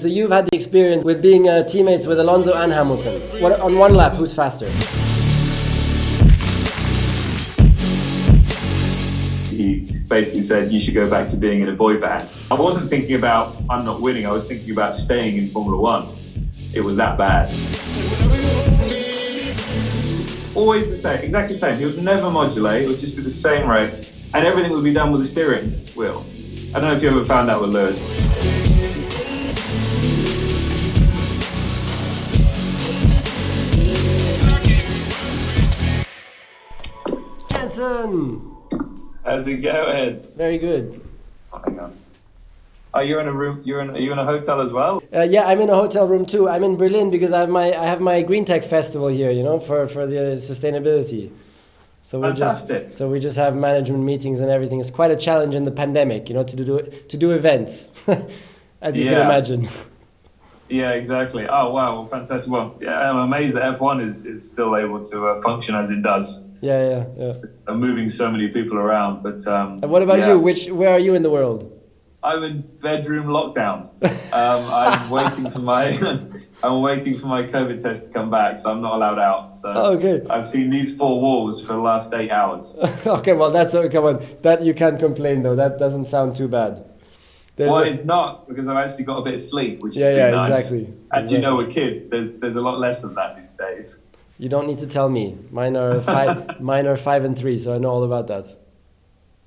So you've had the experience with being teammates with Alonso and Hamilton. What, on one lap, who's faster? He basically said you should go back to being in a boy band. I wasn't thinking about I'm not winning, I was thinking about staying in Formula One. It was that bad. Always the same, exactly the same. He would never modulate, it would just be the same rate, and everything would be done with the steering wheel. I don't know if you ever found that with Lewis. Jenson! How's it going? Very good. Hang on. Oh, you're in a room. Are you in a hotel as well? Yeah, I'm in a hotel room too. I'm in Berlin because I have my Green Tech Festival here, you know, for the sustainability. So Fantastic. We just have management meetings and everything. It's quite a challenge in the pandemic, you know, to do events, as you can imagine. Yeah, exactly. Oh wow, well, fantastic. Well, yeah, I'm amazed that F1 is still able to function as it does. Yeah. I'm moving so many people around, but. And what about you? Where are you in the world? I'm in bedroom lockdown. I'm waiting for my COVID test to come back, so I'm not allowed out. So okay. I've seen these four walls for the last 8 hours. Okay, well come on. That you can't complain though. That doesn't sound too bad. It's not, because I've actually got a bit of sleep, which is nice. Exactly. And you know, with kids, there's a lot less of that these days. You don't need to tell me. Mine are 5 and 3, so I know all about that.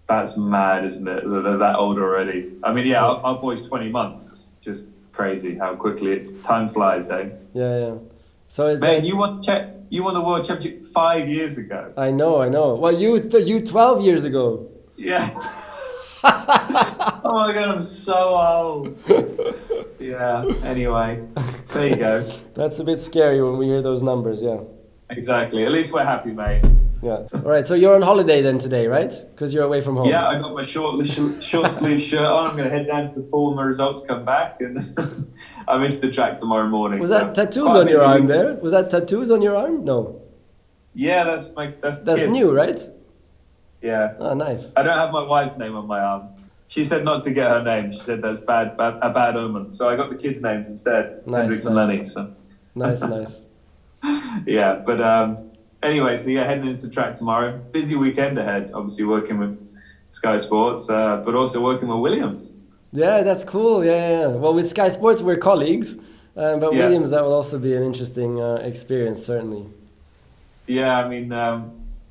That's mad, isn't it? They're that old already. I mean, yeah, our boy's 20 months. It's just crazy how quickly time flies, eh? Yeah. So it's man, you won the world championship 5 years ago. I know. Well, you 12 years ago. Yeah. Oh my god, I'm so old. Yeah. Anyway, there you go. That's a bit scary when we hear those numbers. Yeah. Exactly. At least we're happy, mate. Yeah. All right. So you're on holiday then today, right? Because you're away from home. Yeah, I got my short sleeve shirt on. I'm going to head down to the pool when my results come back, and I'm into the track tomorrow morning. Was that tattoos on your arm there? Was that tattoos on your arm? No. Yeah, that's kids. New, right? Yeah. Oh, nice. I don't have my wife's name on my arm. She said not to get her name. She said that's a bad omen. So I got the kids' names instead. Hendrix and Lenny. So. Nice. Yeah, but anyway, so yeah, heading into the track tomorrow. Busy weekend ahead. Obviously working with Sky Sports, but also working with Williams. Yeah, that's cool. Yeah. Well, with Sky Sports we're colleagues, but Williams, that will also be an interesting experience, certainly. Yeah, I mean,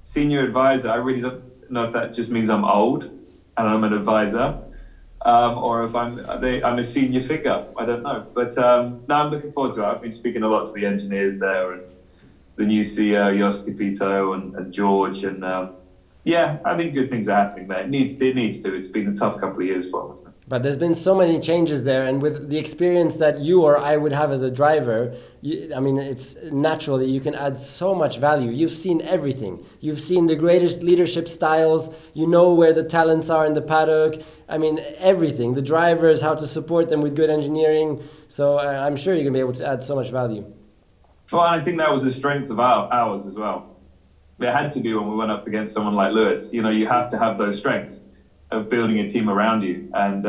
senior advisor. I really don't know if that just means I'm old and I'm an advisor, or if I'm a senior figure. I don't know, but no, I'm looking forward to it. I've been speaking a lot to the engineers there and the new CEO Jos Capito and George, and yeah, I think good things are happening there. It needs to. It's been a tough couple of years for us. But there's been so many changes there, and with the experience that you or I would have as a driver, I mean, it's natural that you can add so much value. You've seen everything. You've seen the greatest leadership styles. You know where the talents are in the paddock. I mean, everything. The drivers, how to support them with good engineering. So I'm sure you're going to be able to add so much value. Well, and I think that was a strength of ours as well. It had to be when we went up against someone like Lewis. You know, you have to have those strengths of building a team around you. And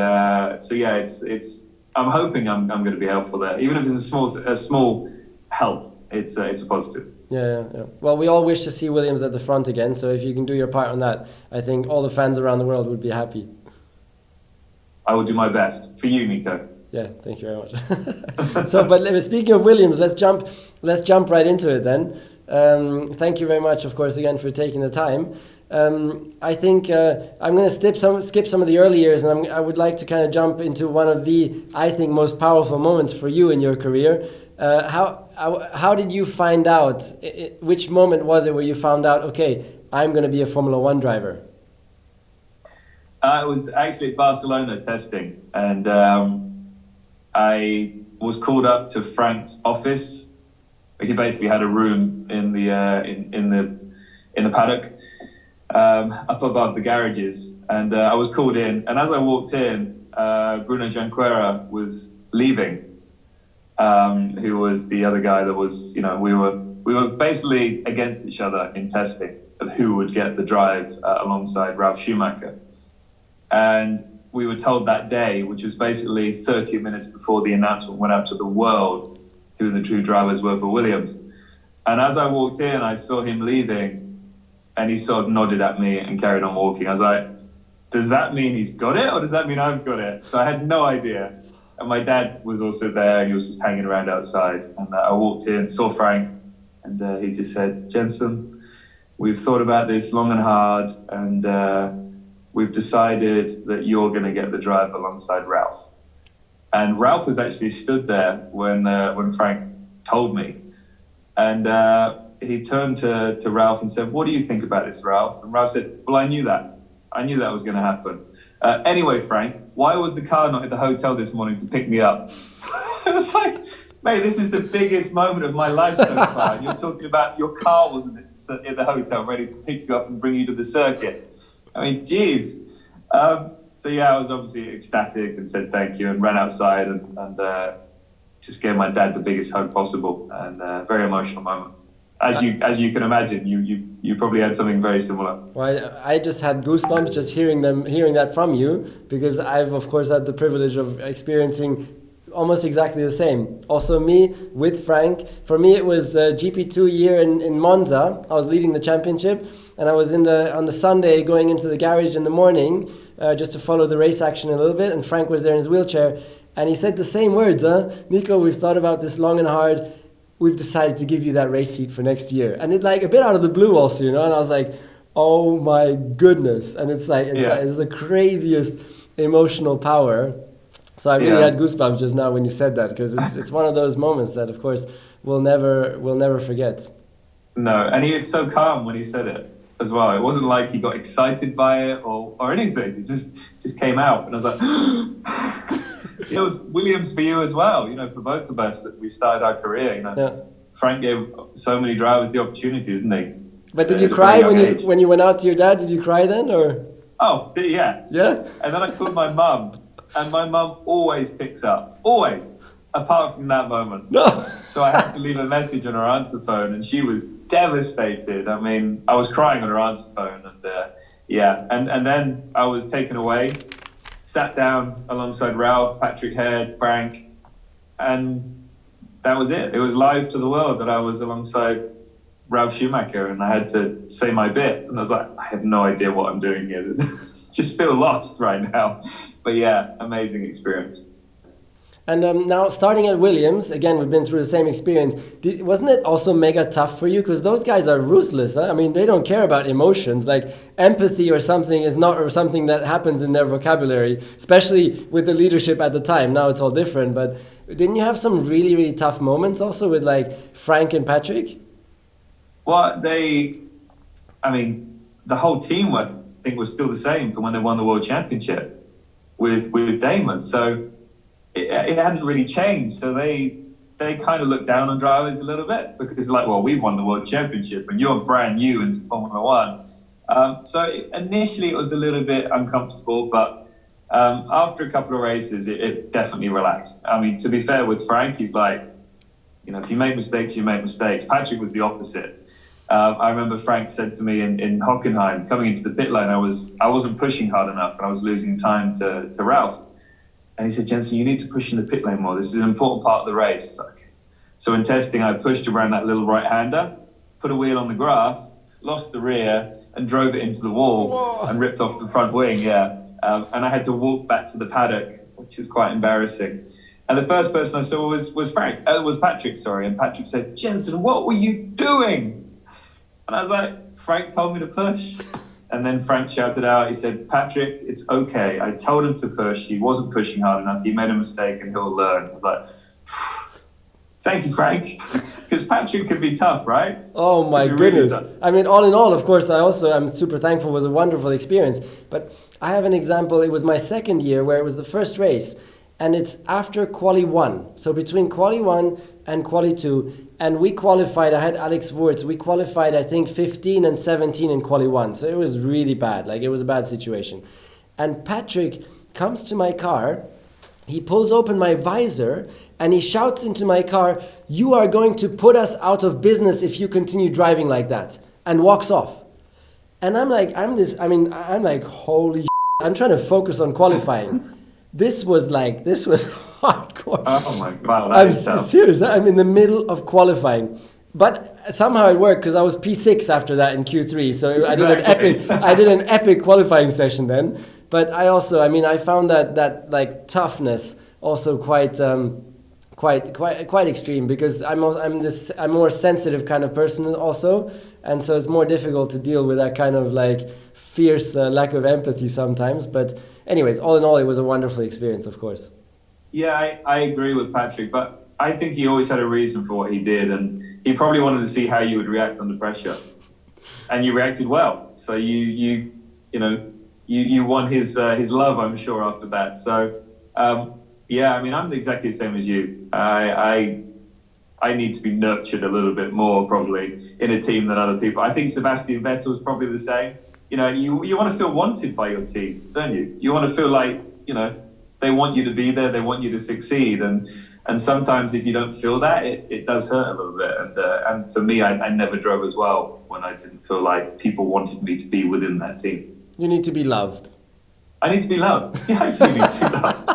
so yeah, it's. I'm hoping I'm going to be helpful there, even if it's a small help. It's a positive. Yeah. Well, we all wish to see Williams at the front again. So if you can do your part on that, I think all the fans around the world would be happy. I will do my best for you, Nico. Yeah, thank you very much. So, but speaking of Williams, let's jump right into it then. Thank you very much, of course, again for taking the time. I think I'm going to skip some of the early years, and I would like to kind of jump into one of the, I think, most powerful moments for you in your career. How did you find out? Which moment was it where you found out? Okay, I'm going to be a Formula One driver. It was actually at Barcelona testing, and I was called up to Frank's office. He basically had a room in the paddock, up above the garages, and I was called in. And as I walked in, Bruno Junqueira was leaving, who was the other guy that was, you know, we were basically against each other in testing of who would get the drive alongside Ralf Schumacher. And we were told that day, which was basically 30 minutes before the announcement went out to the world, who the true drivers were for Williams. And as I walked in, I saw him leaving, and he sort of nodded at me and carried on walking. I was like, does that mean he's got it, or does that mean I've got it? So I had no idea. And my dad was also there, and he was just hanging around outside. And I walked in, saw Frank, and he just said, Jenson, we've thought about this long and hard, and we've decided that you're going to get the drive alongside Ralph. And Ralph was actually stood there when Frank told me. And he turned to Ralph and said, what do you think about this, Ralph? And Ralph said, well, I knew that. I knew that was going to happen. Anyway, Frank, why was the car not at the hotel this morning to pick me up? I was like, mate, this is the biggest moment of my life so far. And you're talking about your car wasn't at the hotel ready to pick you up and bring you to the circuit. I mean, geez. So yeah, I was obviously ecstatic and said thank you and ran outside and just gave my dad the biggest hug possible, and very emotional moment. As you can imagine, you probably had something very similar. Well, I just had goosebumps just hearing that from you, because I've of course had the privilege of experiencing almost exactly the same. Also me with Frank. For me, it was GP2 year in Monza. I was leading the championship, and I was on the Sunday going into the garage in the morning just to follow the race action a little bit. And Frank was there in his wheelchair, and he said the same words, Nico, we've thought about this long and hard. We've decided to give you that race seat for next year. And it like a bit out of the blue also, and I was like, oh my goodness. And it's like, it's the craziest emotional power. So I really had goosebumps just now when you said that, because it's one of those moments that, of course, we'll never forget. No, and he was so calm when he said it as well. It wasn't like he got excited by it or anything. It just came out, and I was like, it was Williams for you as well. For both of us that we started our career. Frank gave so many drivers the opportunity, didn't he? But did you cry when you went out to your dad? Did you cry then, or? Oh yeah. Yeah. And then I called my mum. And my mum always picks up, always, apart from that moment. No. So I had to leave a message on her answer phone, and she was devastated. I mean, I was crying on her answer phone, and and then I was taken away, sat down alongside Ralph, Patrick Head, Frank, and that was it. It was live to the world that I was alongside Ralph Schumacher, and I had to say my bit. And I was like, I have no idea what I'm doing here. Just feel lost right now. But yeah, amazing experience. And now starting at Williams, again, we've been through the same experience. Wasn't it also mega tough for you? Because those guys are ruthless. Huh? I mean, they don't care about emotions. Like empathy or something is not or something that happens in their vocabulary, especially with the leadership at the time. Now it's all different. But didn't you have some really, really tough moments also with like Frank and Patrick? Well, the whole team, I think, was still the same from when they won the World Championship with Damon. So it hadn't really changed. So they kind of looked down on drivers a little bit, because it's like, well, we've won the World Championship and you're brand new into Formula One. So initially it was a little bit uncomfortable, but after a couple of races, it definitely relaxed. I mean, to be fair with Frank, he's like, if you make mistakes, you make mistakes. Patrick was the opposite. I remember Frank said to me in Hockenheim, coming into the pit lane, I wasn't pushing hard enough and I was losing time to Ralph. And he said, Jenson, you need to push in the pit lane more. This is an important part of the race. It's like, so in testing, I pushed around that little right-hander, put a wheel on the grass, lost the rear, and drove it into the wall. Whoa. And ripped off the front wing, and I had to walk back to the paddock, which was quite embarrassing. And the first person I saw was Patrick, and Patrick said, Jenson, what were you doing? And I was like, Frank told me to push. And then Frank shouted out, he said, Patrick, it's okay. I told him to push. He wasn't pushing hard enough. He made a mistake and he'll learn. I was like, thank you, Frank. Because Patrick could be tough, right? Oh my goodness. Really, I mean, all in all, of course, I'm super thankful. It was a wonderful experience. But I have an example. It was my second year where it was the first race. And it's after Quali 1. So between Quali 1 and Quali 2. And we qualified, I had Alex Wurz, we qualified, I think, 15 and 17 in Quali 1. So it was really bad. Like, it was a bad situation. And Patrick comes to my car, he pulls open my visor, and he shouts into my car, you are going to put us out of business if you continue driving like that. And walks off. And I'm like, holy shit. I'm trying to focus on qualifying. This was hardcore. Oh my god, I'm serious. I'm in the middle of qualifying, but somehow it worked because I was P6 after that in Q3. So Exactly. I did an epic qualifying session then. But I also, I mean, I found that like toughness also quite extreme, because I'm more sensitive kind of person also, and so it's more difficult to deal with that kind of like fierce lack of empathy sometimes. But anyways, all in all, it was a wonderful experience, of course. Yeah, I agree with Patrick, but I think he always had a reason for what he did, and he probably wanted to see how you would react under pressure, and you reacted well. So you won his love, I'm sure, after that. So yeah, I mean, I'm exactly the same as you. I need to be nurtured a little bit more probably in a team than other people. I think Sebastian Vettel is probably the same. You know, you want to feel wanted by your team, don't you? You want to feel like, you know, they want you to be there, they want you to succeed, and sometimes if you don't feel that, it does hurt a little bit. And for me, I never drove as well when I didn't feel like people wanted me to be within that team. You need to be loved. I need to be loved. Yeah, I do need to be loved.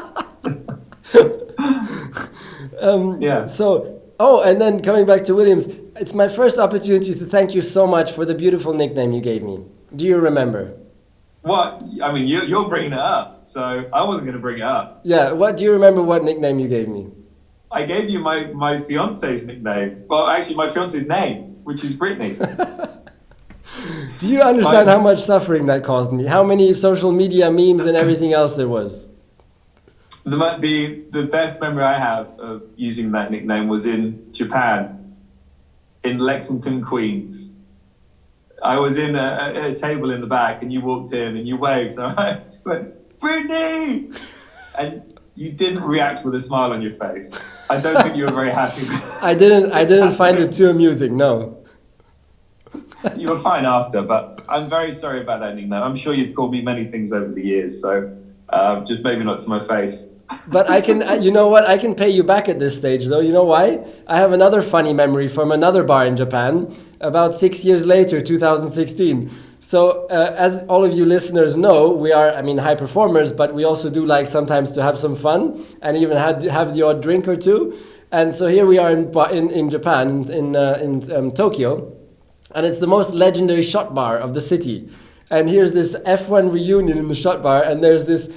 Yeah. So, and then coming back to Williams, it's my first opportunity to thank you so much for the beautiful nickname you gave me. Do you remember? What? I mean, you're bringing it up, so I wasn't going to bring it up. Yeah, do you remember what nickname you gave me? I gave you my fiance's nickname. Well, actually, my fiance's name, which is Brittany. Do you understand how much suffering that caused me? How many social media memes and everything else there was? The best memory I have of using that nickname was in Japan, in Lexington, Queens. I was in a table in the back, and you walked in and you waved. So I went, Brittany! And you didn't react with a smile on your face. I don't think you were very happy. I didn't find it too amusing, no. You were fine after, but I'm very sorry about that nickname. I'm sure you've called me many things over the years, so just maybe not to my face. But I can, you know what? I can pay you back at this stage, though. You know why? I have another funny memory from another bar in Japan, about 6 years later, 2016. So, as all of you listeners know, we are, I mean, high performers, but we also do like sometimes to have some fun and even have the odd drink or two. And so here we are in Japan, in Tokyo, and it's the most legendary shot bar of the city. And here's this F1 reunion in the shot bar, and there's this.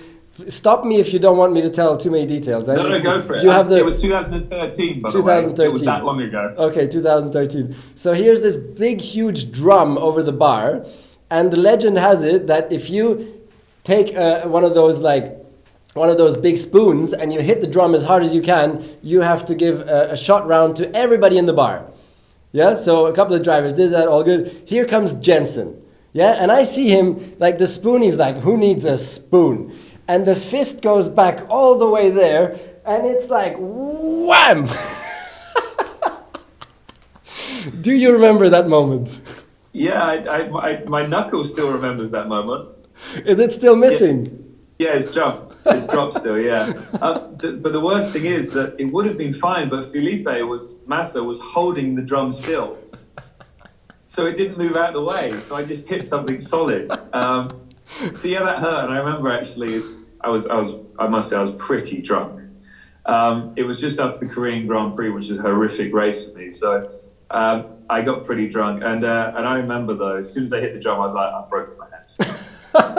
Stop me if you don't want me to tell too many details. No, go for it. It was 2013, by the way. It was that long ago. Okay, 2013. So here's this big, huge drum over the bar, and the legend has it that if you take one of those big spoons and you hit the drum as hard as you can, you have to give a shot round to everybody in the bar. Yeah, so a couple of drivers did that, all good. Here comes Jenson. Yeah, and I see him, like the spoon, he's like, who needs a spoon? And the fist goes back all the way there, and it's like, wham! Do you remember that moment? Yeah, my knuckle still remembers that moment. Is it still missing? Yeah, it's dropped. It's dropped still, yeah. But the worst thing is that it would have been fine, but Massa was holding the drum still. So it didn't move out of the way, so I just hit something solid. So yeah, that hurt, and I remember actually, I must say I was pretty drunk. It was just after the Korean Grand Prix, which is a horrific race for me. So I got pretty drunk, and I remember though, as soon as I hit the drum, I was like, I've broken my hand.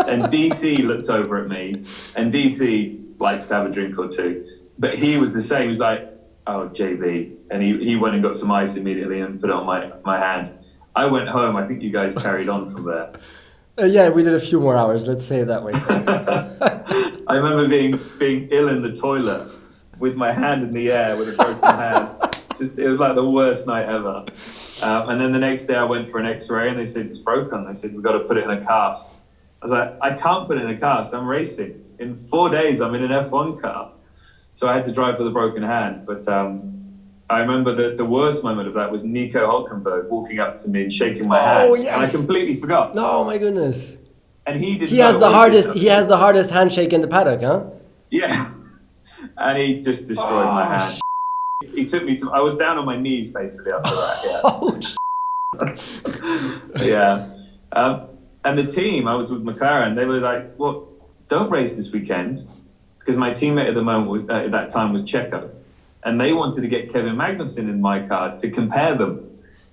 And DC looked over at me, and DC likes to have a drink or two, but he was the same. He was like, oh, JB, and he went and got some ice immediately and put it on my hand. I went home. I think you guys carried on from there. Yeah, we did a few more hours, let's say it that way. I remember being ill in the toilet with my hand in the air with a broken hand. It was like the worst night ever. And then the next day I went for an x-ray and they said, it's broken. They said, we've got to put it in a cast. I was like, I can't put it in a cast. I'm racing. In 4 days, I'm in an F1 car. So I had to drive with a broken hand. But I remember that the worst moment of that was Nico Hulkenberg walking up to me and shaking my hand. Yes. And I completely forgot. No, my goodness. And he has the hardest handshake in the paddock, huh? Yeah. And he just destroyed my hand. He took me I was down on my knees basically after that, yeah. Yeah. And the team, I was with McLaren, they were like, well, don't race this weekend, because my teammate at the moment was, at that time was Checo, and they wanted to get Kevin Magnussen in my car to compare them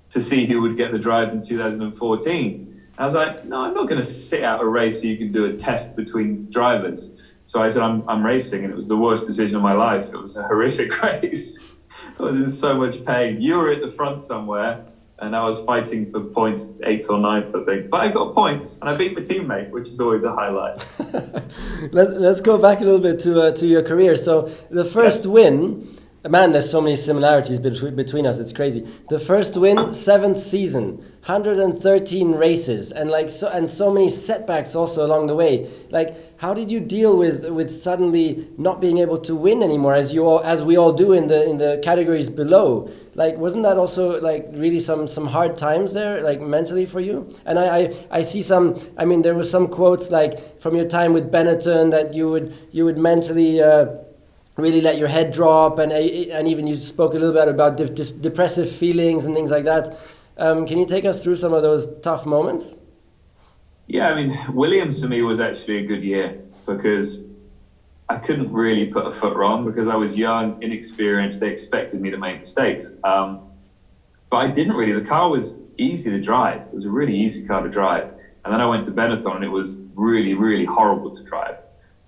to see who would get the drive in 2014. I was like, no, I'm not going to sit out a race so you can do a test between drivers. So I said, I'm racing, and it was the worst decision of my life. It was a horrific race. I was in so much pain. You were at the front somewhere, and I was fighting for points, 8th or 9th, I think. But I got points, and I beat my teammate, which is always a highlight. Let's go back a little bit to your career. So the first win, man, there's so many similarities between us. It's crazy. The first win, 7th season, 113 races, and so many setbacks also along the way. Like, how did you deal with suddenly not being able to win anymore, as we all do in the categories below? Like, wasn't that also like really some hard times there, like mentally for you? And I see some. I mean, there was some quotes like from your time with Benetton that you would mentally. Really let your head drop, and even you spoke a little bit about depressive feelings and things like that. Can you take us through some of those tough moments? Yeah, I mean, Williams for me was actually a good year because I couldn't really put a foot wrong because I was young, inexperienced. They expected me to make mistakes. But I didn't really. The car was easy to drive. It was a really easy car to drive. And then I went to Benetton, and it was really, really horrible to drive.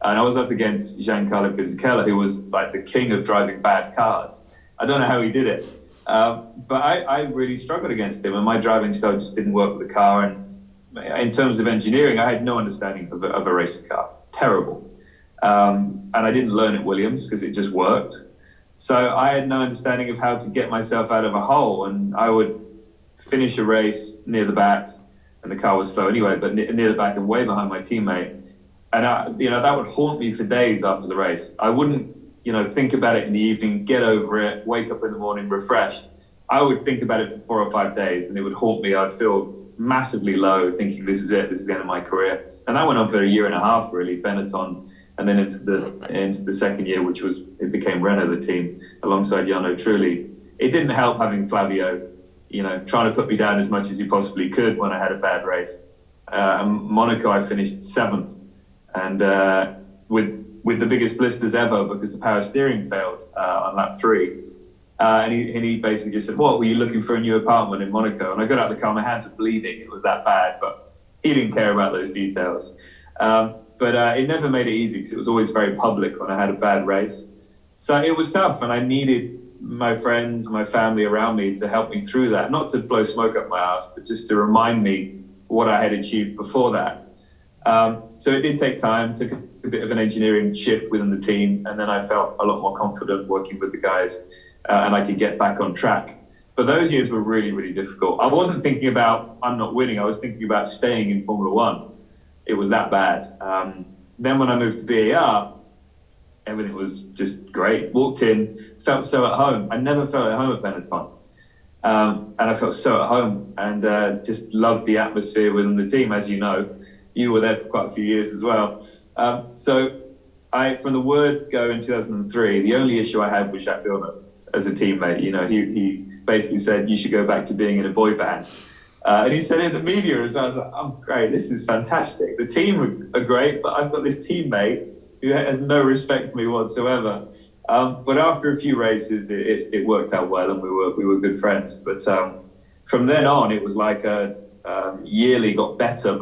And I was up against Giancarlo Fisichella, who was like the king of driving bad cars. I don't know how he did it. But I really struggled against him, and my driving style just didn't work with the car. And in terms of engineering, I had no understanding of a racing car. Terrible. And I didn't learn at Williams because it just worked. So I had no understanding of how to get myself out of a hole. And I would finish a race near the back, and the car was slow anyway, but near the back and way behind my teammate. And that would haunt me for days after the race. I wouldn't, think about it in the evening, get over it, wake up in the morning refreshed. I would think about it for 4 or 5 days, and it would haunt me. I'd feel massively low, thinking this is it, this is the end of my career. And that went on for 1.5 years, really, Benetton, and then into the second year, it became Renault, the team, alongside Jarno Trulli. It didn't help having Flavio, trying to put me down as much as he possibly could when I had a bad race. Monaco, I finished 7th. And with the biggest blisters ever because the power steering failed on lap 3. And he basically just said, "What, were you looking for a new apartment in Monaco?" And I got out of the car, my hands were bleeding. It was that bad, but he didn't care about those details. But it never made it easy because it was always very public when I had a bad race. So it was tough, and I needed my friends, my family around me to help me through that. Not to blow smoke up my ass, but just to remind me what I had achieved before that. So it did take time, took a bit of an engineering shift within the team, and then I felt a lot more confident working with the guys, and I could get back on track. But those years were really, really difficult. I wasn't thinking about I'm not winning, I was thinking about staying in Formula One. It was that bad. Then when I moved to BAR, everything was just great. Walked in, felt so at home. I never felt at home at Benetton. And I felt so at home, and just loved the atmosphere within the team, as you know. You were there for quite a few years as well. So from the word go in 2003, the only issue I had was Jacques Villeneuve as a teammate. He basically said, "You should go back to being in a boy band." And he said it in the media as well. I was like, "Oh, great, this is fantastic. The team are great, but I've got this teammate who has no respect for me whatsoever." But after a few races, it worked out well, and we were good friends. But from then on, it was like yearly got better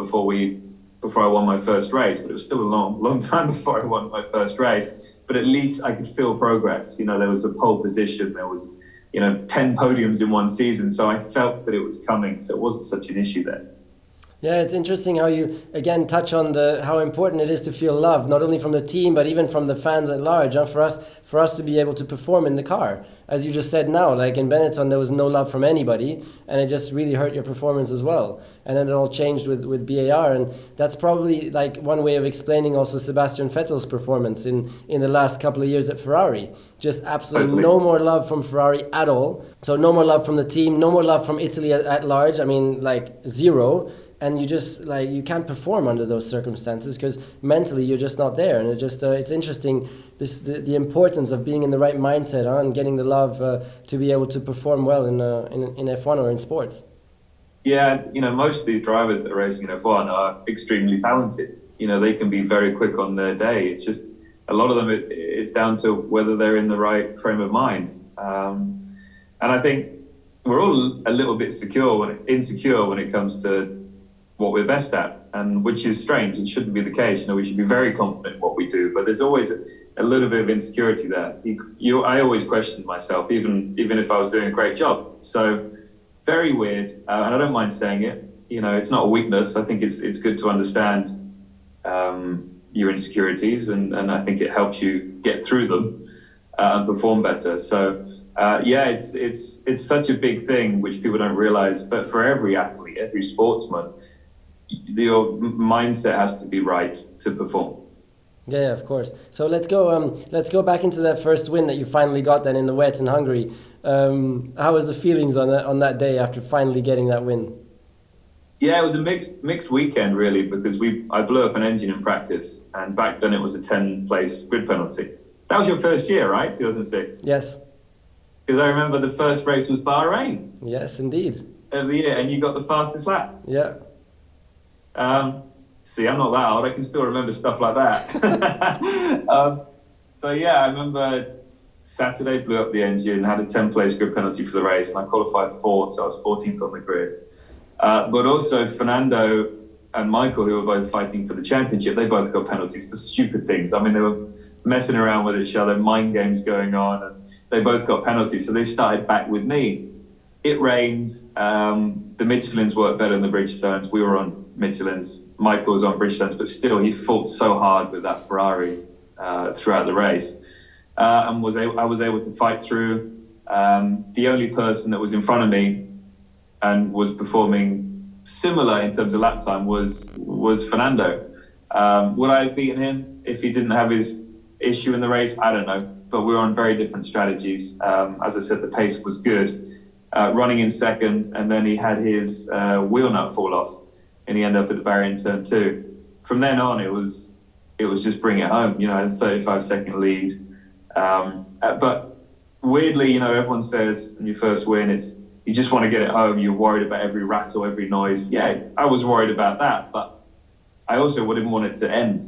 before I won my first race, but it was still a long time before I won my first race. But at least I could feel progress. There was a pole position, there was, 10 podiums in one season. So I felt that it was coming. So it wasn't such an issue then. Yeah, it's interesting how you, again, touch on how important it is to feel love, not only from the team, but even from the fans at large, and for us to be able to perform in the car. As you just said now, like in Benetton, there was no love from anybody, and it just really hurt your performance as well. And then it all changed with BAR, and that's probably like one way of explaining also Sebastian Vettel's performance in the last couple of years at Ferrari. Just absolutely no more love from Ferrari at all. So no more love from the team, no more love from Italy at large. I mean, like zero. And you just you can't perform under those circumstances because mentally you're just not there. And it just it's interesting the importance of being in the right mindset and getting the love to be able to perform well in F1 or in sports. Yeah, most of these drivers that are racing in F1 are extremely talented. they can be very quick on their day. It's just a lot of them. It's down to whether they're in the right frame of mind. And I think we're all a little bit insecure when it comes to what we're best at, and which is strange. It shouldn't be the case. We should be very confident in what we do, but there's always a little bit of insecurity there. I always questioned myself, even if I was doing a great job. So very weird, and I don't mind saying it. It's not a weakness. I think it's good to understand your insecurities, and I think it helps you get through them and perform better. So it's such a big thing which people don't realize. But for every athlete, every sportsman, your mindset has to be right to perform. Yeah, of course. So let's go back into that first win that you finally got then in the wet in Hungary. How was the feelings on that day after finally getting that win? Yeah, it was a mixed weekend really, because I blew up an engine in practice, and back then it was a 10-place grid penalty. That was your first year, right? 2006. Yes. Because I remember the first race was Bahrain. Yes, indeed. Of the year, and you got the fastest lap. Yeah. See, I'm not that old. I can still remember stuff like that. So yeah, I remember Saturday blew up the engine, had a 10-place grid penalty for the race, and I qualified fourth, so I was 14th on the grid. But also Fernando and Michael, who were both fighting for the championship, they both got penalties for stupid things. I mean, they were messing around with each other, mind games going on, and they both got penalties. So they started back with me. It rained. The Michelins worked better than the Bridgestones. We were on Michelins. Michael was on Bridgestones, but still he fought so hard with that Ferrari throughout the race. And I was able to fight through. The only person that was in front of me and was performing similar in terms of lap time was Fernando. Would I have beaten him if he didn't have his issue in the race? I don't know, but we were on very different strategies. As I said, the pace was good. Running in second, and then he had his wheel nut fall off, and he ended up at the barrier in turn 2. From then on, it was just bring it home. I had a 35-second lead. But weirdly, everyone says in your first win, you just want to get it home. You're worried about every rattle, every noise. Yeah, I was worried about that, but I also wouldn't want it to end.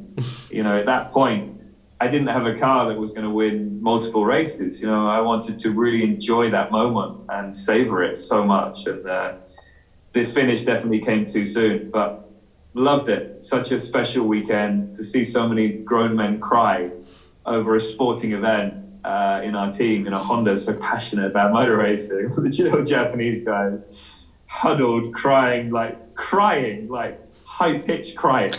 At that point, I didn't have a car that was going to win multiple races. I wanted to really enjoy that moment and savor it so much. And the finish definitely came too soon, but loved it. Such a special weekend to see so many grown men cry over a sporting event in our team, Honda, so passionate about motor racing. The Japanese guys huddled, crying, like high-pitched crying.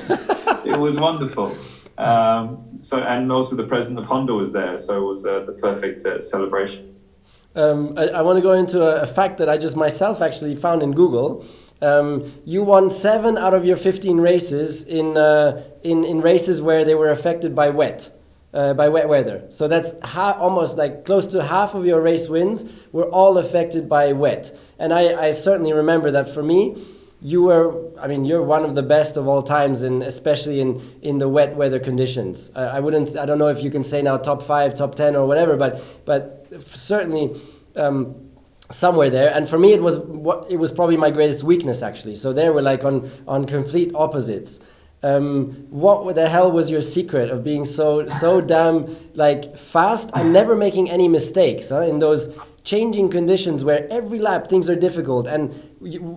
It was wonderful. And also the president of Honda was there, so it was the perfect celebration. I want to go into a fact that I just myself actually found in Google. You won 7 out of your 15 races in races where they were affected by wet weather. So that's almost like close to half of your race wins were all affected by wet. And I certainly remember that for me, you're one of the best of all times, and especially in the wet weather conditions. I don't know if you can say now top 5, top 10 or whatever, but certainly somewhere there. And for me, it was probably my greatest weakness actually. So there we're like on complete opposites. What the hell was your secret of being so damn like fast and never making any mistakes in those changing conditions where every lap things are difficult, and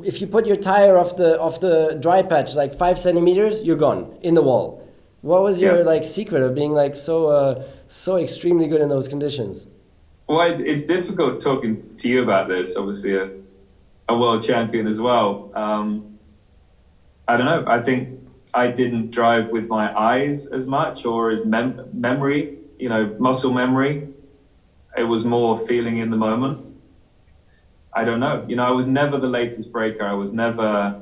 if you put your tire off the dry patch like 5 centimeters, you're gone in the wall? What was your secret of being like so extremely good in those conditions? Well, it's difficult talking to you about this. Obviously, a world champion as well. I don't know. I think I didn't drive with my eyes as much, or as memory, muscle memory. It was more feeling in the moment. I don't know. I was never the latest braker. I was never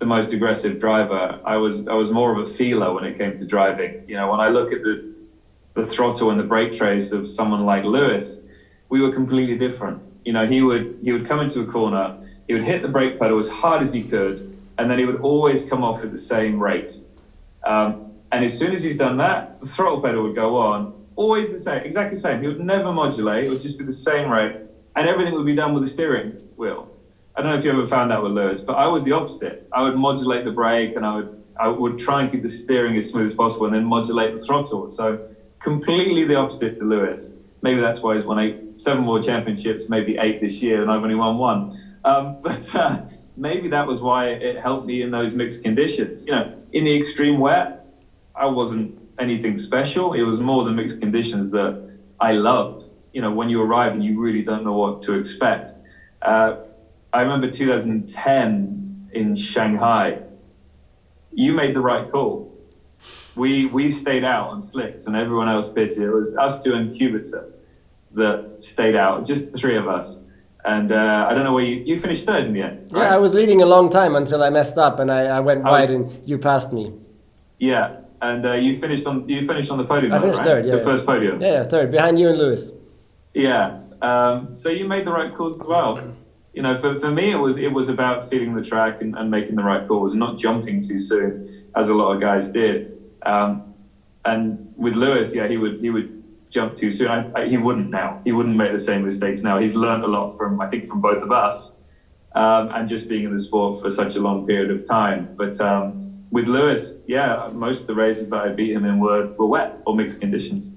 the most aggressive driver. I was more of a feeler when it came to driving. When I look at the throttle and the brake trace of someone like Lewis, we were completely different. He would come into a corner, he would hit the brake pedal as hard as he could, and then he would always come off at the same rate. And as soon as he's done that, the throttle pedal would go on, always the same, exactly the same. He would never modulate, it would just be the same rate, and everything would be done with the steering wheel. I don't know if you ever found that with Lewis, but I was the opposite. I would modulate the brake, and I I would try and keep the steering as smooth as possible and then modulate the throttle. So completely the opposite to Lewis. Maybe that's why he's won 7 more championships, maybe 8 this year, and I've only won 1. But maybe that was why it helped me in those mixed conditions. You know, in the extreme wet, I wasn't anything special. It was more the mixed conditions that I loved. You know, when you arrive and you really don't know what to expect. I remember 2010 in Shanghai. You made the right call. We stayed out on slicks and everyone else pitted. It was us 2 and Kubica that stayed out, just the 3 of us. And I don't know where you finished 3rd in the end, right? Yeah, I was leading a long time until I messed up and I went wide and you passed me. Yeah, and you finished on the podium. I finished right? 3rd. Yeah, so first podium. Yeah, 3rd behind you and Lewis. Yeah. So you made the right calls as well. You know, for me, it was about feeling the track and making the right calls and not jumping too soon, as a lot of guys did. And with Lewis, yeah, he would jump too soon. He wouldn't now. He wouldn't make the same mistakes now. He's learned a lot from both of us, and just being in the sport for such a long period of time. But with Lewis, yeah, most of the races that I beat him in were wet or mixed conditions.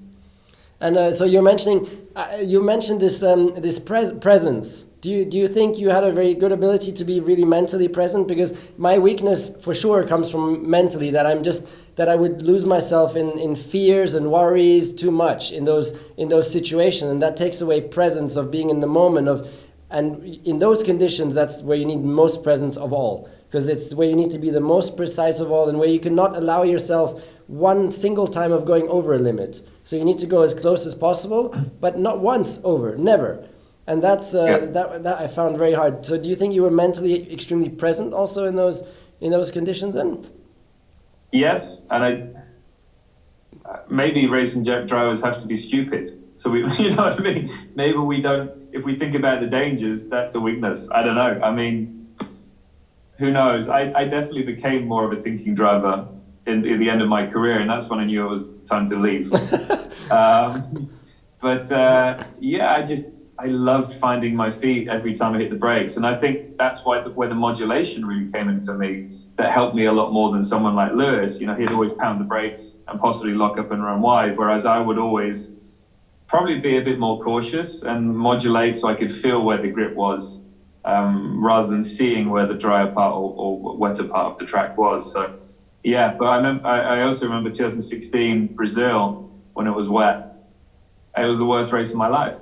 And so you mentioned this presence. Do you think you had a very good ability to be really mentally present? Because my weakness for sure comes from mentally, that I would lose myself in fears and worries too much in those situations, and that takes away presence of being in the moment and in those conditions that's where you need most presence of all, because it's where you need to be the most precise of all and where you cannot allow yourself one single time of going over a limit. So you need to go as close as possible, but not once over, never. And that's that I found very hard. So do you think you were mentally extremely present also in those conditions then? Yes, and maybe racing drivers have to be stupid. So we, you know what I mean? Maybe we don't. If we think about the dangers, that's a weakness. I don't know. I mean, who knows? I definitely became more of a thinking driver in the end of my career, and that's when I knew it was time to leave. Yeah, I loved finding my feet every time I hit the brakes. And I think that's where the modulation really came in for me. That helped me a lot more than someone like Lewis. You know, he'd always pound the brakes and possibly lock up and run wide, whereas I would always probably be a bit more cautious and modulate so I could feel where the grip was, rather than seeing where the drier part or wetter part of the track was. So, yeah, but I also remember 2016 Brazil when it was wet. It was the worst race of my life.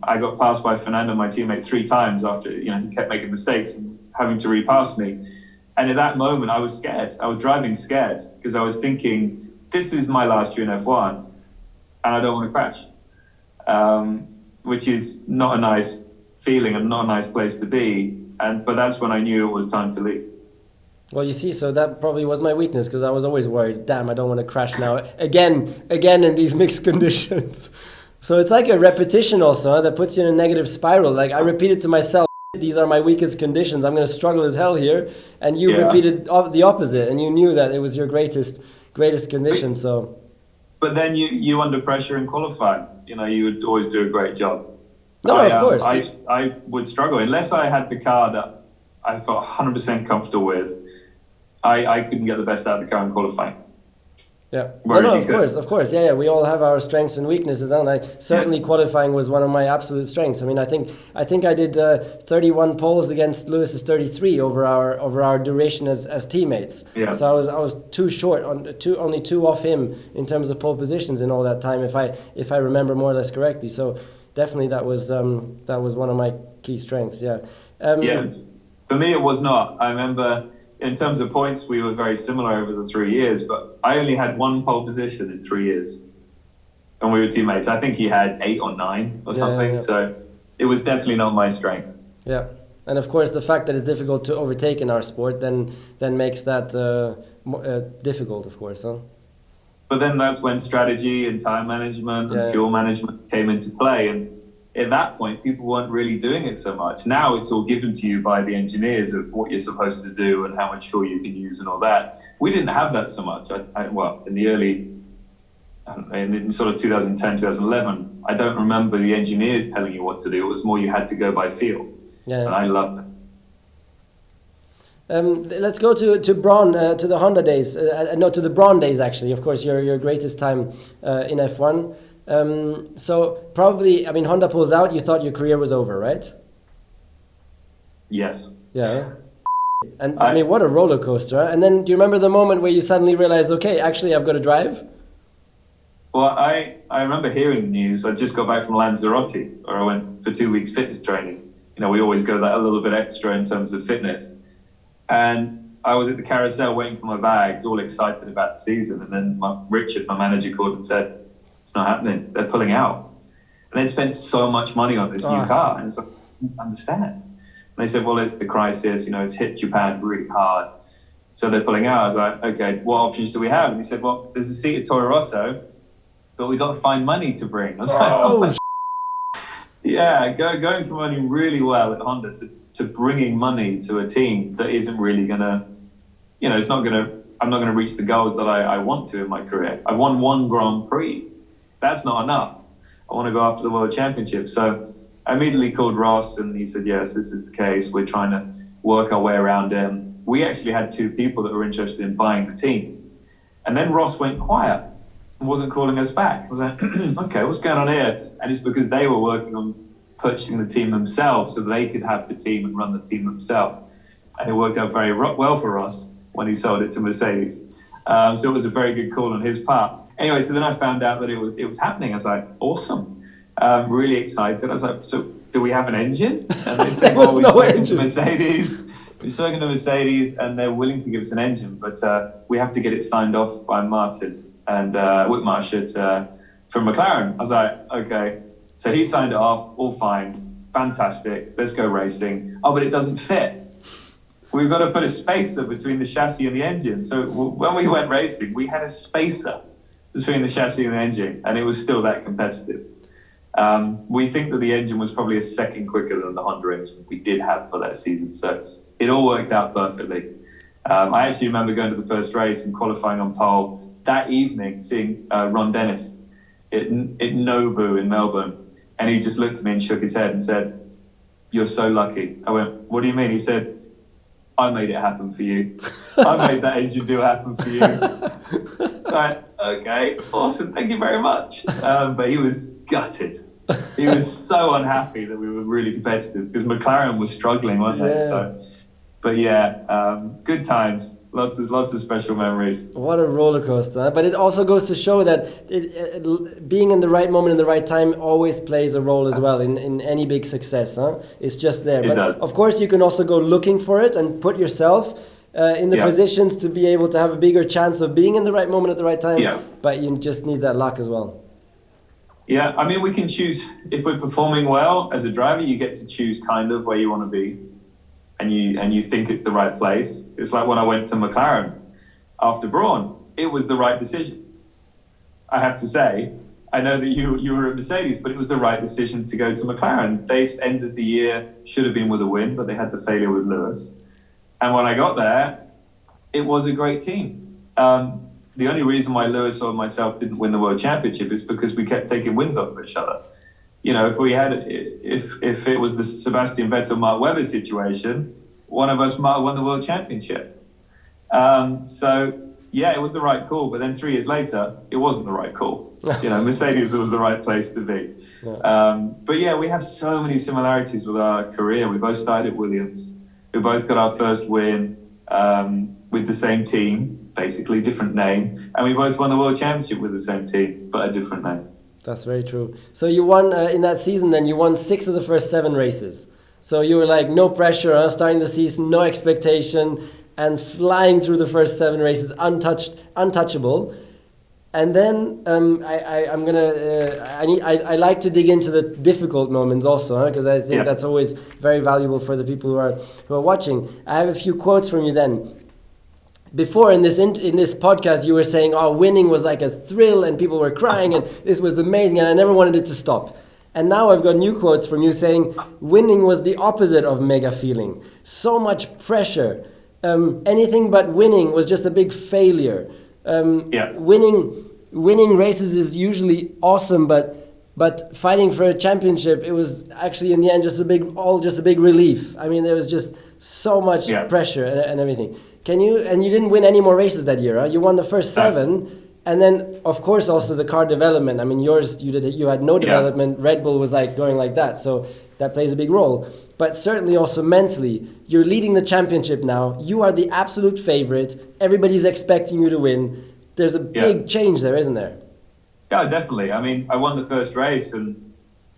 I got passed by Fernando, my teammate, 3 times after, you know, he kept making mistakes and having to repass me. And at that moment, I was scared. I was driving scared because I was thinking, this is my last year in F1 and I don't want to crash, which is not a nice feeling and not a nice place to be. But that's when I knew it was time to leave. Well, you see, so that probably was my weakness because I was always worried, damn, I don't want to crash now again in these mixed conditions. So it's like a repetition also, that puts you in a negative spiral. Like I repeated to myself, these are my weakest conditions. I'm going to struggle as hell here. And you repeated the opposite, and you knew that it was your greatest condition. So, but then you under pressure in qualifying, you know, you would always do a great job. No, of course. I would struggle unless I had the car that I felt 100% comfortable with. I couldn't get the best out of the car in qualifying. Yeah. Of course. Yeah. We all have our strengths and weaknesses, and certainly qualifying was one of my absolute strengths. I mean, I think I did 31 poles against Lewis's 33 over our duration as teammates. Yeah. So I was too short only 2 off him in terms of pole positions in all that time, if I remember more or less correctly. So definitely that was one of my key strengths. Yeah. For me, it was not. I remember. In terms of points, we were very similar over the 3 years, but I only had 1 pole position in 3 years. And we were teammates. I think he had 8 or 9 or something. Yeah. So it was definitely not my strength. Yeah. And of course, the fact that it's difficult to overtake in our sport then makes that difficult, of course. Huh? But then that's when strategy and time management and fuel management came into play. And at that point, people weren't really doing it so much. Now it's all given to you by the engineers of what you're supposed to do and how much fuel you can use and all that. We didn't have that so much. In the early, in sort of 2010, 2011, I don't remember the engineers telling you what to do. It was more you had to go by feel. Yeah. And I loved that. Let's go to Braun, to the Honda days. No, to the Braun days, actually. Of course, your greatest time in F1. So probably, I mean, Honda pulls out. You thought your career was over, right? Yes. Yeah. And I mean, what a roller coaster. Huh? And then, do you remember the moment where you suddenly realized, okay, actually, I've got to drive? Well, I remember hearing the news. I just got back from Lanzarote, where I went for 2 weeks fitness training. You know, we always go that a little bit extra in terms of fitness. And I was at the carousel waiting for my bags, all excited about the season. And then Richard, my manager, called and said, it's not happening. They're pulling out. And they'd spent so much money on this new car. And it's like, I don't understand. And they said, well, it's the crisis. You know, it's hit Japan really hard. So they're pulling out. I was like, okay, what options do we have? And he said, well, there's a seat at Toro Rosso, but we got to find money to bring. I was like, oh, yeah, going from running really well at Honda to bringing money to a team that isn't really going to, you know, I'm not going to reach the goals that I want to in my career. I've won 1 Grand Prix. That's not enough. I want to go after the World Championship. So I immediately called Ross and he said, yes, this is the case. We're trying to work our way around him. We actually had 2 people that were interested in buying the team. And then Ross went quiet and wasn't calling us back. I was like, okay, what's going on here? And it's because they were working on purchasing the team themselves so they could have the team and run the team themselves. And it worked out very well for Ross when he sold it to Mercedes. So it was a very good call on his part. Anyway, so then I found out that it was happening. I was like, awesome. Really excited. I was like, so do we have an engine? And they said, well, we've spoken to Mercedes. We've spoken to Mercedes and they're willing to give us an engine, but we have to get it signed off by Martin and Whitmarsh from McLaren. I was like, okay. So he signed it off, all fine, fantastic, let's go racing. Oh, but it doesn't fit. We've got to put a spacer between the chassis and the engine. So when we went racing, we had a spacer between the chassis and the engine, and it was still that competitive. We think that the engine was probably a second quicker than the Honda engine we did have for that season. So it all worked out perfectly. I actually remember going to the first race and qualifying on pole that evening, seeing Ron Dennis at Nobu in Melbourne. And he just looked at me and shook his head and said, "You're so lucky." I went, "What do you mean?" He said, "I made it happen for you. I made that engine deal happen for you." Like, okay, awesome, thank you very much. But he was gutted. He was so unhappy that we were really competitive because McLaren was struggling, weren't they? So, but yeah, good times. Lots of special memories. What a roller coaster! Huh? But it also goes to show that being in the right moment in the right time always plays a role as well in any big success. Huh? It's just there. But of course, you can also go looking for it and put yourself in the positions to be able to have a bigger chance of being in the right moment at the right time. Yeah. But you just need that luck as well. Yeah, I mean, we can choose if we're performing well as a driver. You get to choose kind of where you want to be. And you think it's the right place. It's like when I went to McLaren after Braun, it was the right decision. I have to say, I know that you were at Mercedes, but it was the right decision to go to McLaren. They ended the year, should have been with a win, but they had the failure with Lewis. And when I got there, it was a great team. The only reason why Lewis or myself didn't win the World Championship is because we kept taking wins off of each other. You know, if it was the Sebastian Vettel, Mark Webber situation, one of us might have won the World Championship. So yeah, it was the right call. But then 3 years later, it wasn't the right call. You know, Mercedes was the right place to be. But yeah, we have so many similarities with our career. We both started at Williams. We both got our first win with the same team, basically different name, and we both won the World Championship with the same team, but a different name. That's very true. So you won in that season, then you won 6 of the first 7 races. So you were like, no pressure, starting the season, no expectation, and flying through the first 7 races, untouchable. And then I like to dig into the difficult moments also, because I think that's always very valuable for the people who are watching. I have a few quotes from you then. Before in this podcast, you were saying, "Oh, winning was like a thrill, and people were crying, and this was amazing, and I never wanted it to stop." And now I've got new quotes from you saying, "Winning was the opposite of mega feeling. So much pressure. Anything but winning was just a big failure. Winning races is usually awesome, but But fighting for a championship, it was actually in the end just a big relief. I mean, there was just so much pressure and everything. You didn't win any more races that year, huh? You won the first 7. And then, of course, also the car development. I mean, you had no development. Red Bull was like going like that, so that plays a big role. But certainly also mentally, you're leading the championship now. You are the absolute favorite. Everybody's expecting you to win. There's a big change there, isn't there? Yeah, definitely. I mean, I won the first race, and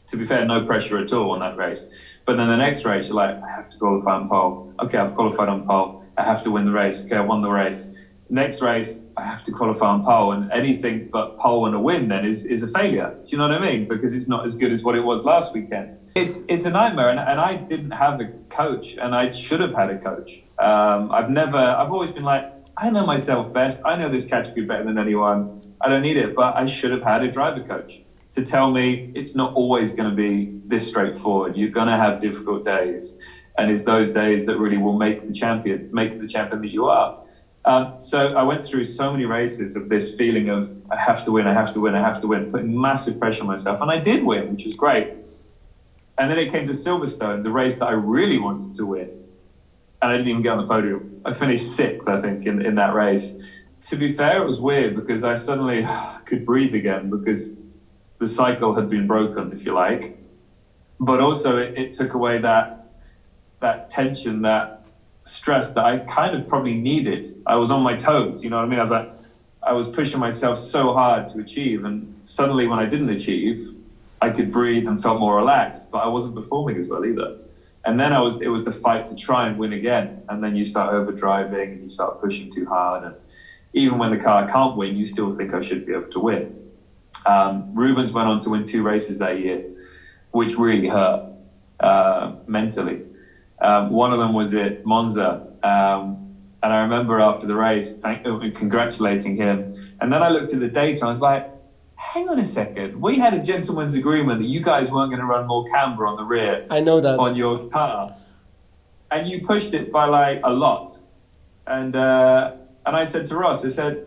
to be fair, no pressure at all on that race. But then the next race, you're like, I have to qualify on pole. Okay, I've qualified on pole. I have to win the race. Okay, I won the race. Next race, I have to qualify on pole, and anything but pole and a win then is a failure. Do you know what I mean? Because it's not as good as what it was last weekend. It's a nightmare, and I didn't have a coach, and I should have had a coach. I've always been like, I know myself best. I know this category better than anyone. I don't need it, but I should have had a driver coach to tell me it's not always going to be this straightforward. You're going to have difficult days, and it's those days that really will make the champion that you are. So I went through so many races of this feeling of I have to win, putting massive pressure on myself. And I did win, which was great. And then it came to Silverstone, the race that I really wanted to win. And I didn't even get on the podium. I finished 6th, I think, in that race. To be fair, it was weird because I suddenly could breathe again because the cycle had been broken, if you like. But also it took away that tension, that stress that I kind of probably needed. I was on my toes, you know what I mean? I was pushing myself so hard to achieve, and suddenly when I didn't achieve, I could breathe and felt more relaxed, but I wasn't performing as well either. And then it was the fight to try and win again, and then you start overdriving and you start pushing too hard, and even when the car can't win, you still think I should be able to win. Rubens went on to win 2 races that year, which really hurt mentally. One of them was at Monza, and I remember after the race congratulating him, and then I looked at the data and I was like, hang on a second, we had a gentleman's agreement that you guys weren't going to run more camber on the rear. I know that. On your car, and you pushed it by like a lot, and I said to Ross, I said,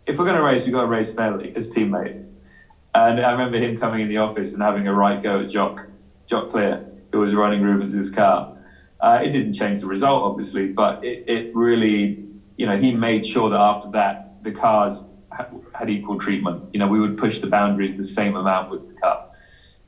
if we're going to race, we've got to race fairly as teammates. And I remember him coming in the office and having a right go at Jock Clear, who was running Rubens' car. It didn't change the result, obviously, but it really, he made sure that after that, the cars had equal treatment. We would push the boundaries the same amount with the car.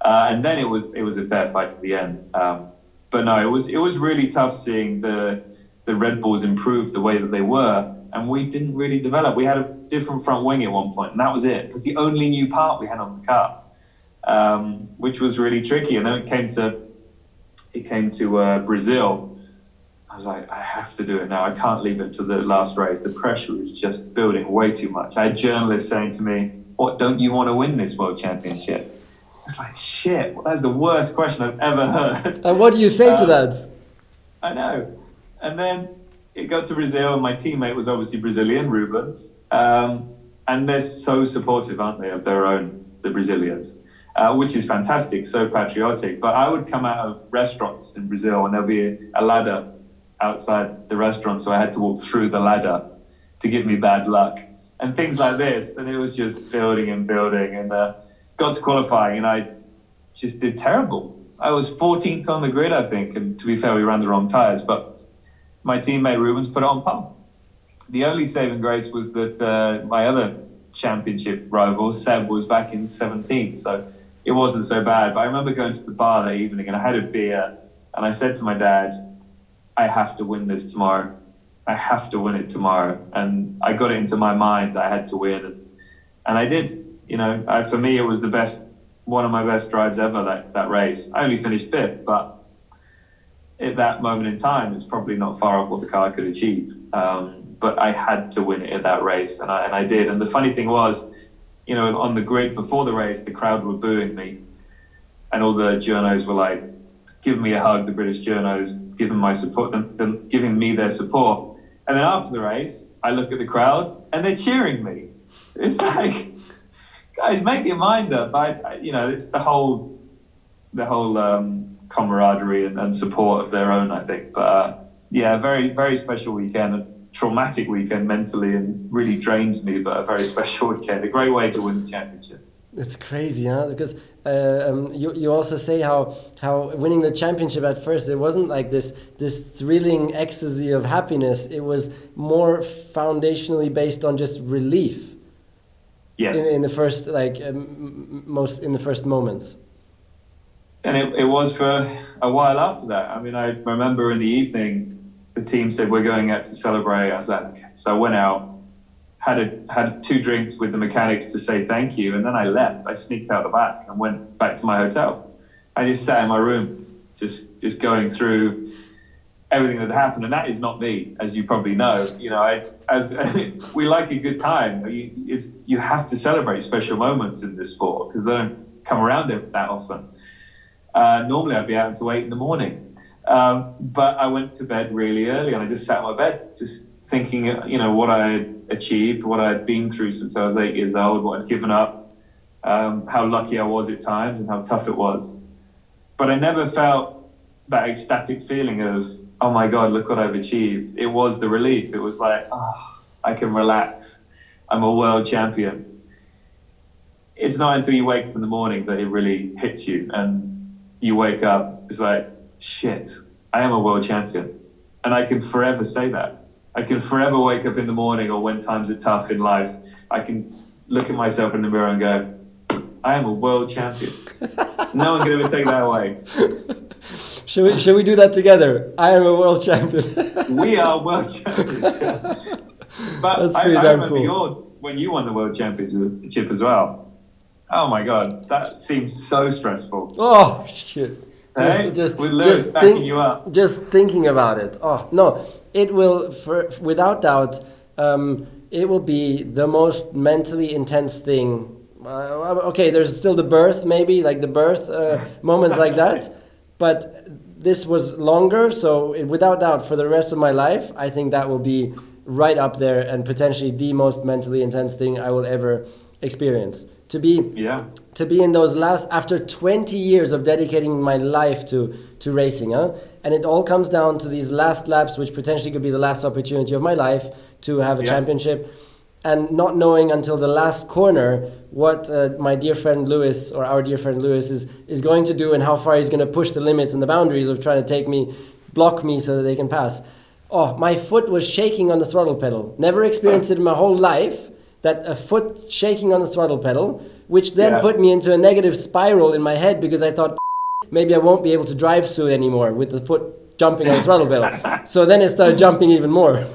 And then it was a fair fight to the end. But no, it was really tough seeing the Red Bulls improve the way that they were, and we didn't really develop. We had a different front wing at one point, and that was it. It was the only new part we had on the car, which was really tricky. And then it came to Brazil. I was like, I have to do it now. I can't leave it to the last race. The pressure was just building way too much. I had journalists saying to me, what, don't you want to win this world championship? I was like, shit, well, that's the worst question I've ever heard. And what do you say to that? I know. And then it got to Brazil, and my teammate was obviously Brazilian, Rubens. And they're so supportive, aren't they, of their own, the Brazilians. Which is fantastic, so patriotic. But I would come out of restaurants in Brazil and there'll be a ladder outside the restaurant, so I had to walk through the ladder to give me bad luck and things like this. And it was just building and got to qualifying, and I just did terrible. I was 14th on the grid, I think, and to be fair, we ran the wrong tyres, but my teammate Rubens put it on pump. The only saving grace was that my other championship rival, Seb, was back in 17th, so it wasn't so bad. But I remember going to the bar that evening and I had a beer and I said to my dad, I have to win this tomorrow. I have to win it tomorrow. And I got it into my mind that I had to win. And I did. For me, it was one of my best drives ever, that race. I only finished 5th, but at that moment in time, it's probably not far off what the car could achieve. But I had to win it at that race, and I did. And the funny thing was, on the grid before the race, the crowd were booing me, and all the journos were like, giving me a hug, the British journos, giving my support, them giving me their support. And then after the race, I look at the crowd, and they're cheering me. It's like, guys, make your mind up. It's the whole camaraderie and support of their own, I think. But yeah, very, very special weekend. Traumatic weekend mentally and really drained me, but a very special weekend. A great way to win the championship. It's crazy, huh? Because you also say how winning the championship at first, it wasn't like this thrilling ecstasy of happiness. It was more foundationally based on just relief. Yes. In the first most in the first moments. And it was for a while after that. I mean, I remember in the evening, the team said, we're going out to celebrate. I was like, okay. So I went out, had 2 drinks with the mechanics to say thank you, and then I left. I sneaked out the back and went back to my hotel. I just sat in my room, just going through everything that happened. And that is not me, as you probably know. You know, we like a good time. You have to celebrate special moments in this sport because they don't come around that often. Normally I'd be out until 8 in the morning. But I went to bed really early and I just sat in my bed, just thinking, you know, what I had achieved, what I had been through since I was 8 years old, what I'd given up, how lucky I was at times and how tough it was. But I never felt that ecstatic feeling of, oh my God, look what I've achieved. It was the relief. It was like, oh, I can relax. I'm a world champion. It's not until you wake up in the morning that it really hits you and you wake up, it's like, shit, I am a world champion. And I can forever say that. I can forever wake up in the morning or when times are tough in life, I can look at myself in the mirror and go, I am a world champion. No one can ever take that away. Should we do that together? I am a world champion. We are world champions. Yeah. But That's I pretty damn remember cool. when you won the world championship as well. Oh my God, that seems so stressful. Oh shit! With Lewis backing you up. Just thinking about it. Oh no, it will, without doubt, it will be the most mentally intense thing. Okay, there's still the birth, maybe like the birth moments like that, but this was longer. So without doubt, for the rest of my life, I think that will be right up there and potentially the most mentally intense thing I will ever experience. To be in those last, after 20 years of dedicating my life to racing, and it all comes down to these last laps, which potentially could be the last opportunity of my life to have a championship, and not knowing until the last corner what my dear friend Lewis, or our dear friend Lewis, is going to do and how far he's going to push the limits and the boundaries of trying to block me so that they can pass. Oh, my foot was shaking on the throttle pedal. Never experienced it in my whole life. That a foot shaking on the throttle pedal, which then put me into a negative spiral in my head because I thought maybe I won't be able to drive soon anymore with the foot jumping on the throttle pedal. So then it started jumping even more.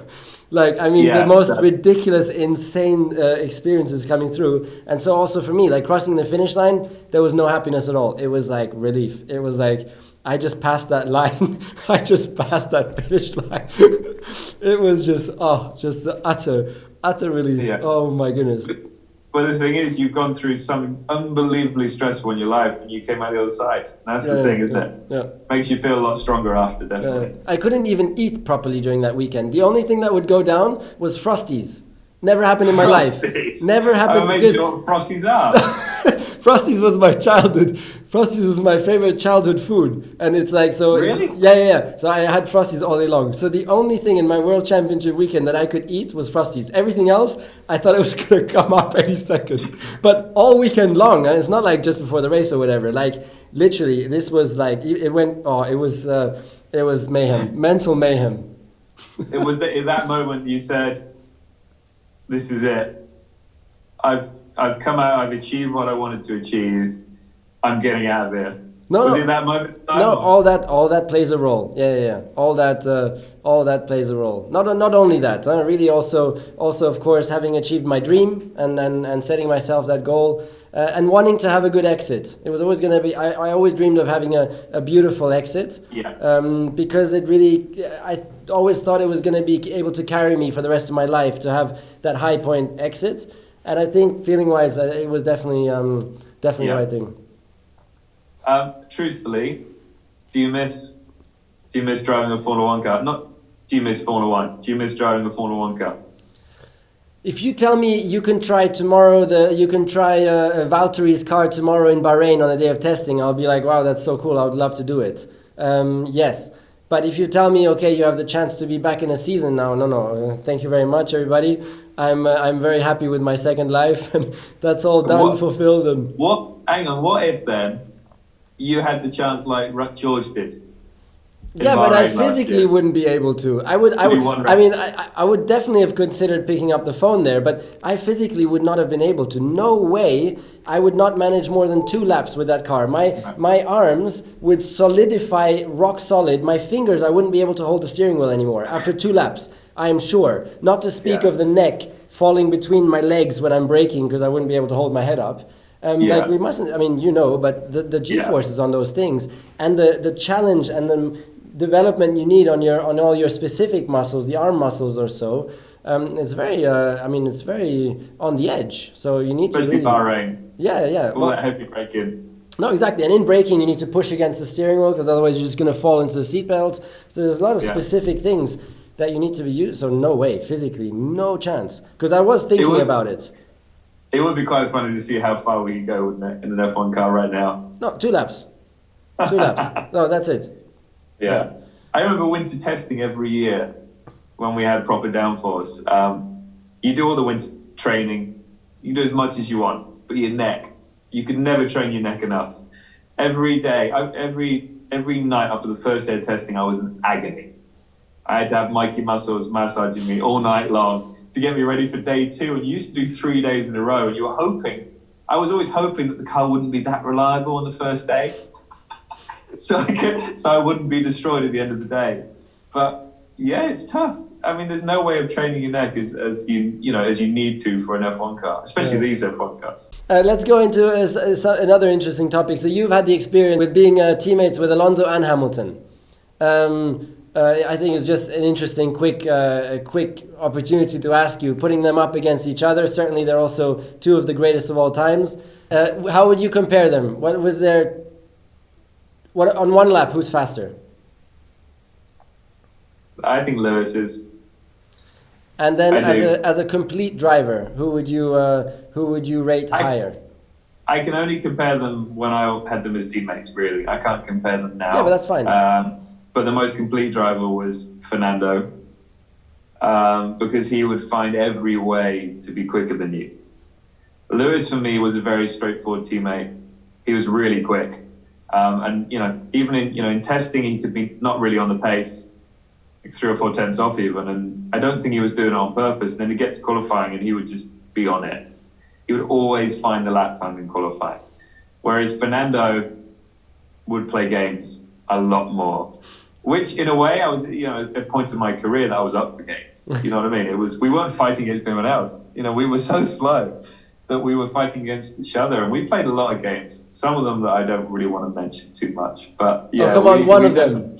Like, I mean, the most ridiculous, insane experiences coming through. And so also for me, like crossing the finish line, there was no happiness at all. It was like relief. It was like, I just passed that line. I just passed that finish line. It was just the utter relief. Yeah. Oh my goodness. But the thing is, you've gone through something unbelievably stressful in your life and you came out the other side. That's the thing, isn't it? Yeah. Makes you feel a lot stronger after, definitely. I couldn't even eat properly during that weekend. The only thing that would go down was Frosties. Never happened in my life. Never happened. I made you know what Frosties are. Frosties was my childhood. Frosties was my favorite childhood food, and it's like so. Really? Yeah. So I had Frosties all day long. So the only thing in my World Championship weekend that I could eat was Frosties. Everything else, I thought it was gonna come up any second. But all weekend long, and it's not like just before the race or whatever. Like literally, this was like it went. Oh, it was mayhem, mental mayhem. It was in that moment you said, "This is it. I've come out, I've achieved what I wanted to achieve. I'm getting out of here." Was it that moment? No, all that plays a role. Yeah. All that plays a role. Not only that, really also of course having achieved my dream and setting myself that goal and wanting to have a good exit. It was always going to be. I always dreamed of having a beautiful exit. Yeah. Because it really, I always thought it was going to be able to carry me for the rest of my life to have that high point exit. And I think feeling-wise, it was definitely the right thing. Truthfully, do you miss driving a Formula One car? Not do you miss Formula One? Do you miss driving a Formula One car? If you tell me you can try Valtteri's car tomorrow in Bahrain on a day of testing, I'll be like, wow, that's so cool. I would love to do it. Yes. But if you tell me, okay, you have the chance to be back in a season now, no. Thank you very much, everybody. I'm very happy with my second life, and that's all done, fulfilled. And hang on, what if then you had the chance like George did? Yeah, but I physically wouldn't be able to. I would definitely have considered picking up the phone there, but I physically would not have been able to. No way. I would not manage more than 2 laps with that car. My arms would solidify rock solid. My fingers, I wouldn't be able to hold the steering wheel anymore after 2 laps. I am sure. Not to speak of the neck falling between my legs when I'm braking, because I wouldn't be able to hold my head up. Like we mustn't. I mean, but the G-forces on those things, and the challenge and the development you need on all your specific muscles, the arm muscles or so, it's very it's very on the edge. So you need especially to really, Bahrain. All that heavy braking. No, exactly. And in braking, you need to push against the steering wheel, because otherwise you're just going to fall into the seat belts. So there's a lot of specific things that you need to be used. So no way, physically, no chance. Because I was thinking about it. It would be quite funny to see how far we can go in an F1 car right now. No, 2 laps. 2 laps. No, that's it. Yeah. I remember winter testing every year when we had proper downforce. You do all the winter training, you do as much as you want, but your neck, you could never train your neck enough. Every day, every night after the first day of testing, I was in agony. I had to have Mikey Muscles massaging me all night long to get me ready for day 2. And you used to do 3 days in a row, and you were hoping, I was always hoping that the car wouldn't be that reliable on the first day. So I wouldn't be destroyed at the end of the day. But yeah, it's tough. I mean, there's no way of training your neck as you need to for an F1 car, especially these F1 cars. Let's go into another interesting topic. So you've had the experience with being teammates with Alonso and Hamilton. I think it's just an interesting, quick opportunity to ask you, putting them up against each other. Certainly, they're also 2 of the greatest of all times. How would you compare them? What was their... on one lap, who's faster? I think Lewis is. And then as a complete driver, who would you rate higher? I can only compare them when I had them as teammates, really. I can't compare them now. Yeah, but that's fine. But the most complete driver was Fernando, because he would find every way to be quicker than you. Lewis, for me, was a very straightforward teammate. He was really quick. And even in testing, he could be not really on the pace, like 3 or 4 tenths off even. And I don't think he was doing it on purpose. And then he'd get to qualifying and he would just be on it. He would always find the lap time in qualifying. Whereas Fernando would play games a lot more, which in a way I was, at a point in my career that I was up for games. You know what I mean? We weren't fighting against anyone else. We were so slow that we were fighting against each other, and we played a lot of games. Some of them that I don't really want to mention too much, but yeah. Oh, come on, one of them.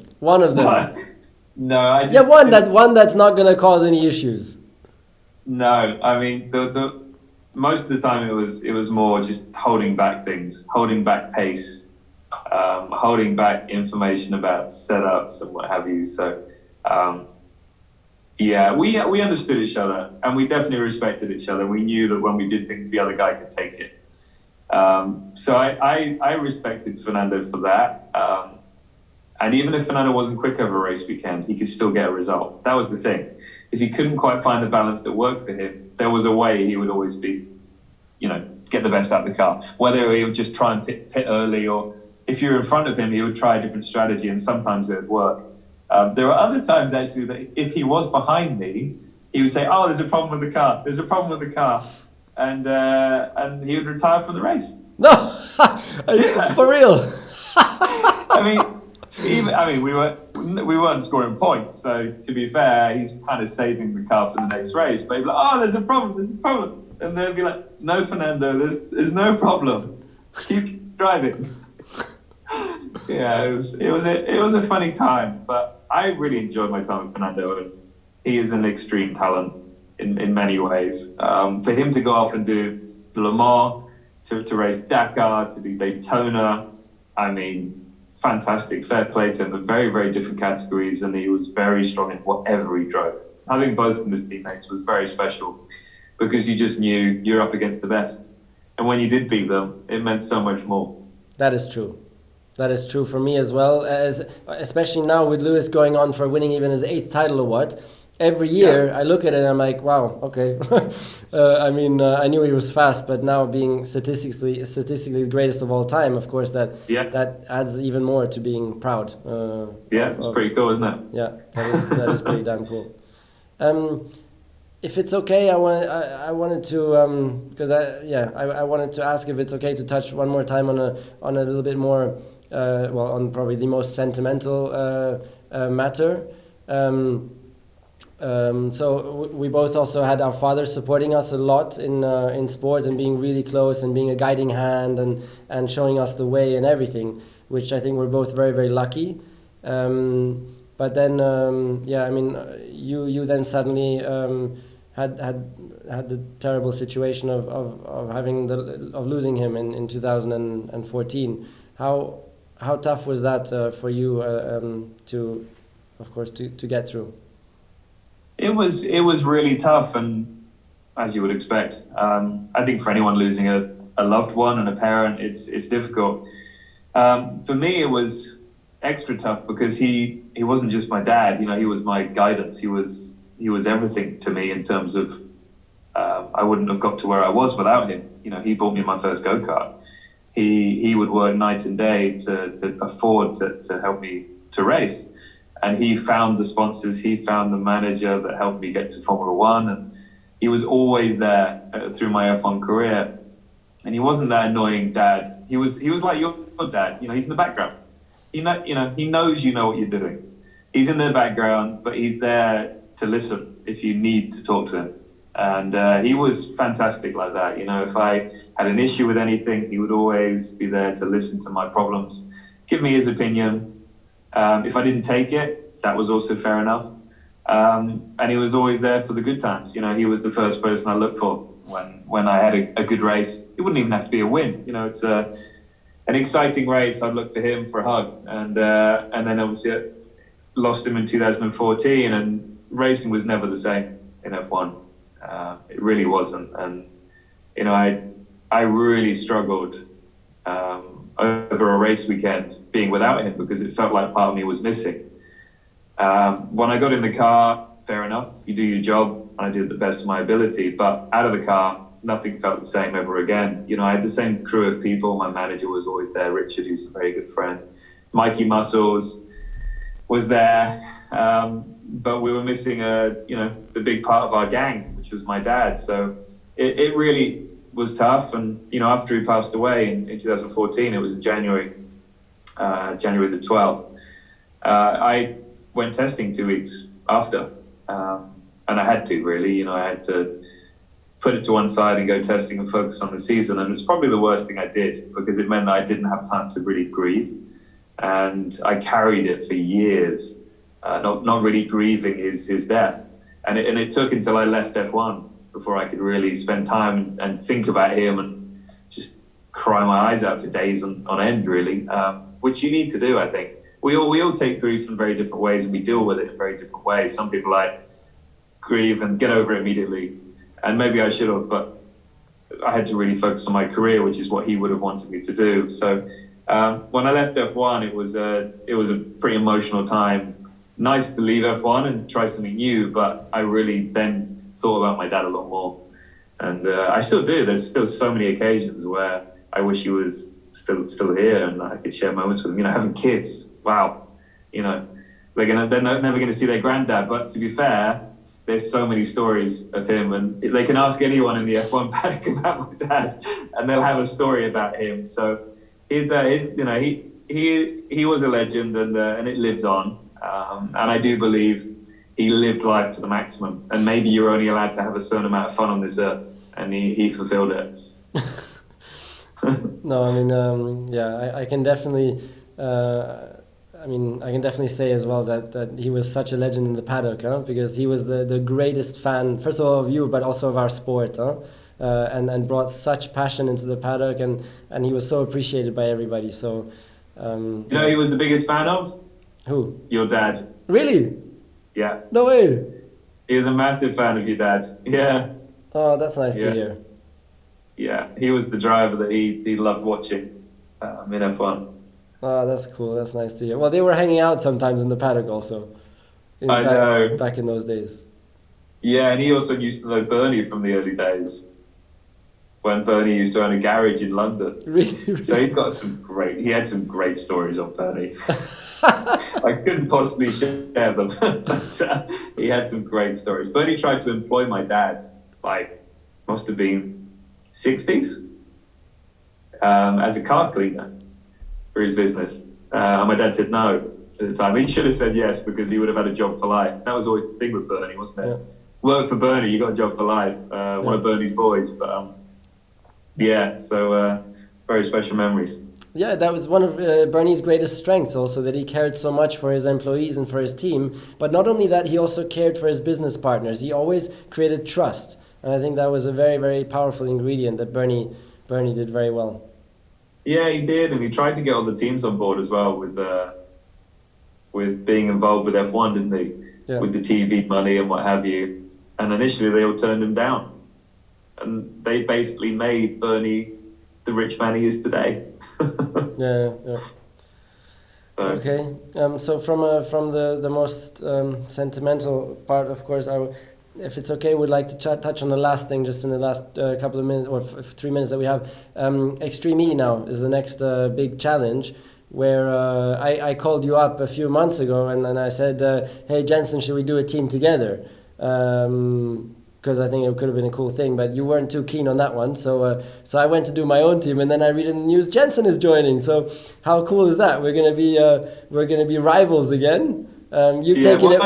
No, one that's not going to cause any issues. No, I mean the most of the time it was more just holding back things, holding back pace, holding back information about setups and what have you. So. Yeah, we understood each other, and we definitely respected each other. We knew that when we did things, the other guy could take it. So I respected Fernando for that. And even if Fernando wasn't quick over a race weekend, he could still get a result. That was the thing. If he couldn't quite find the balance that worked for him, there was a way he would always be, get the best out of the car. Whether he would just try and pit early, or if you were in front of him, he would try a different strategy, and sometimes it would work. There were other times, actually, that if he was behind me, he would say, "Oh, there's a problem with the car. There's a problem with the car," and he would retire from the race. No, for real. We weren't scoring points, so to be fair, he's kind of saving the car for the next race. But he'd be like, "Oh, there's a problem," and they'd be like, "No, Fernando, there's no problem. Keep driving." Yeah, it was a funny time, but I really enjoyed my time with Fernando, and he is an extreme talent in many ways. For him to go off and do Le Mans, to race Dakar, to do Daytona, I mean, fantastic. Fair play to him, but very, very different categories, and he was very strong in whatever he drove. Having both of them as teammates was very special, because you just knew you're up against the best. And when you did beat them, it meant so much more. That is true. That is true for me as well, as especially now with Lewis going on for winning even his 8th title or what. Every year I look at it and I'm like, wow, okay. I mean, I knew he was fast, but now being statistically the greatest of all time, of course, that adds even more to being proud. It's pretty cool, isn't it? Yeah, that is pretty damn cool. If it's okay, I wanted to because I wanted to ask if it's okay to touch one more time on a little bit more on probably the most sentimental matter. So we both also had our fathers supporting us a lot in sport and being really close and being a guiding hand and showing us the way and everything, which I think we're both very, very lucky. But then I mean, you then suddenly had the terrible situation of having of losing him in 2014. How tough was that for you to, of course, to get through? It was really tough, and as you would expect, I think for anyone losing a loved one and a parent, it's difficult. For me, it was extra tough because he wasn't just my dad. You know, he was my guidance. He was everything to me in terms of I wouldn't have got to where I was without him. You know, he bought me my first go-kart. He would work night and day to afford to help me to race. And he found the sponsors, he found the manager that helped me get to Formula One. And he was always there through my F1 career. And he wasn't that annoying dad. He was like your dad. You know, he's in the background. He knows you know what you're doing. He's in the background, but he's there to listen if you need to talk to him. And he was fantastic like that. You know, if I had an issue with anything, he would always be there to listen to my problems, give me his opinion. If I didn't take it, that was also fair enough. And he was always there for the good times. You know, he was the first person I looked for when I had a good race. It wouldn't even have to be a win. You know, it's an exciting race. I'd look for him for a hug. And then obviously I lost him in 2014, and racing was never the same in F1. It really wasn't. And, you know, I really struggled over a race weekend being without him because it felt like part of me was missing. When I got in the car, fair enough, you do your job. I did the best of my ability, but out of the car, nothing felt the same ever again. You know, I had the same crew of people. My manager was always there, Richard, who's a very good friend. Mikey Muscles was there, but we were missing the big part of our gang, which was my dad. So it really was tough. And, you know, after he passed away in 2014, it was in January the 12th, I went testing 2 weeks after. And I had to, really, you know, I had to put it to one side and go testing and focus on the season. And it's probably the worst thing I did because it meant that I didn't have time to really grieve. And I carried it for years, not really grieving his death. And it took until I left F1 before I could really spend time and think about him and just cry my eyes out for days on end, really, which you need to do, I think. We all take grief in very different ways, and we deal with it in very different ways. Some people grieve and get over it immediately, and maybe I should have, but I had to really focus on my career, which is what he would have wanted me to do. So when I left F1, it was a pretty emotional time. Nice to leave F1 and try something new, but I really then thought about my dad a lot more, and I still do. There's still so many occasions where I wish he was still here and I could share moments with him. You know, having kids, wow, you know, they're never gonna see their granddad. But to be fair, there's so many stories of him, and they can ask anyone in the F1 paddock about my dad, and they'll have a story about him. So his you know, he was a legend, and it lives on. And I do believe he lived life to the maximum, and maybe you're only allowed to have a certain amount of fun on this earth, and he fulfilled it. No, I mean, I can definitely, I can definitely say as well that he was such a legend in the paddock, because he was the greatest fan, first of all of you, but also of our sport, and brought such passion into the paddock, and he was so appreciated by everybody. So, you know, he was the biggest fan of? Who? Your dad. Really? Yeah. No way. He was a massive fan of your dad. Yeah. Oh, that's nice to hear. Yeah, he was the driver that he loved watching in F1. Oh, that's cool. That's nice to hear. Well, they were hanging out sometimes in the paddock also, I know. back in those days. Yeah, and he also used to know Bernie from the early days when Bernie used to own a garage in London. Really? So he had some great stories on Bernie. I couldn't possibly share them, but he had some great stories. Bernie tried to employ my dad, must have been 60s, as a car cleaner for his business. And my dad said no at the time. He should have said yes because he would have had a job for life. That was always the thing with Bernie, wasn't it? Yeah. Work for Bernie, you got a job for life. One of Bernie's boys, but so very special memories. Yeah, that was one of Bernie's greatest strengths also, that he cared so much for his employees and for his team. But not only that, he also cared for his business partners. He always created trust. And I think that was a very, very powerful ingredient that Bernie did very well. Yeah, he did. And he tried to get all the teams on board as well with being involved with F1, didn't he? Yeah. With the TV money and what have you. And initially they all turned him down. And they basically made Bernie the rich man he is today. Yeah. Okay. So from the most sentimental part, of course, if it's okay, would like to touch on the last thing, just in the last couple of minutes or 3 minutes that we have. Extreme E now is the next big challenge, where I called you up a few months ago and I said, hey Jenson, should we do a team together? Because I think it could have been a cool thing, but you weren't too keen on that one. So I went to do my own team, and then I read in the news Jenson is joining. So how cool is that? We're gonna be rivals again. I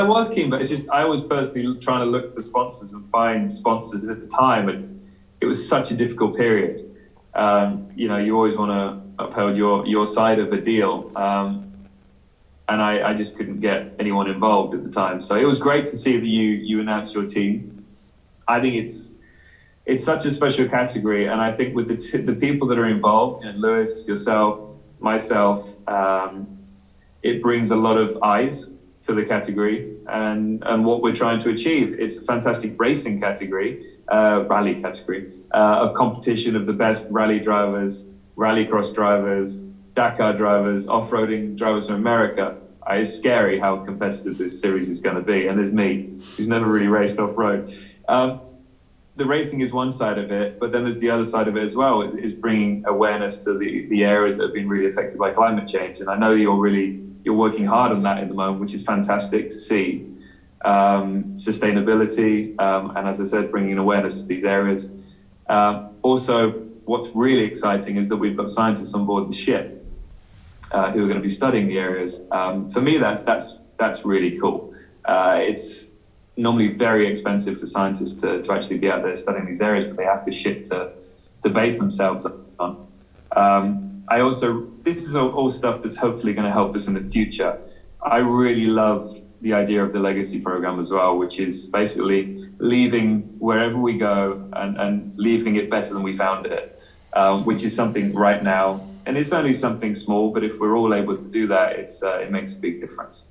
was keen, but it's just I was personally trying to look for sponsors and find sponsors at the time, and it was such a difficult period. You always want to uphold your side of a deal, and I just couldn't get anyone involved at the time. So it was great to see that you announced your team. I think it's such a special category, and I think with the people that are involved, Lewis, yourself, myself, it brings a lot of eyes to the category and what we're trying to achieve. It's a fantastic racing category, rally category, of competition of the best rally drivers, rallycross drivers, Dakar drivers, off-roading drivers from America. It's scary how competitive this series is going to be. And there's me, who's never really raced off-road. The racing is one side of it, but then there's the other side of it as well, is bringing awareness to the areas that have been really affected by climate change. And I know you're working hard on that at the moment, which is fantastic to see. Sustainability, and as I said, bringing awareness to these areas. Also, what's really exciting is that we've got scientists on board the ship who are going to be studying the areas. For me, that's really cool. It's normally very expensive for scientists to actually be out there studying these areas, but they have to ship to base themselves on. This is all stuff that's hopefully going to help us in the future. I really love the idea of the legacy program as well, which is basically leaving wherever we go and leaving it better than we found it, which is something right now. And it's only something small, but if we're all able to do that, it makes a big difference.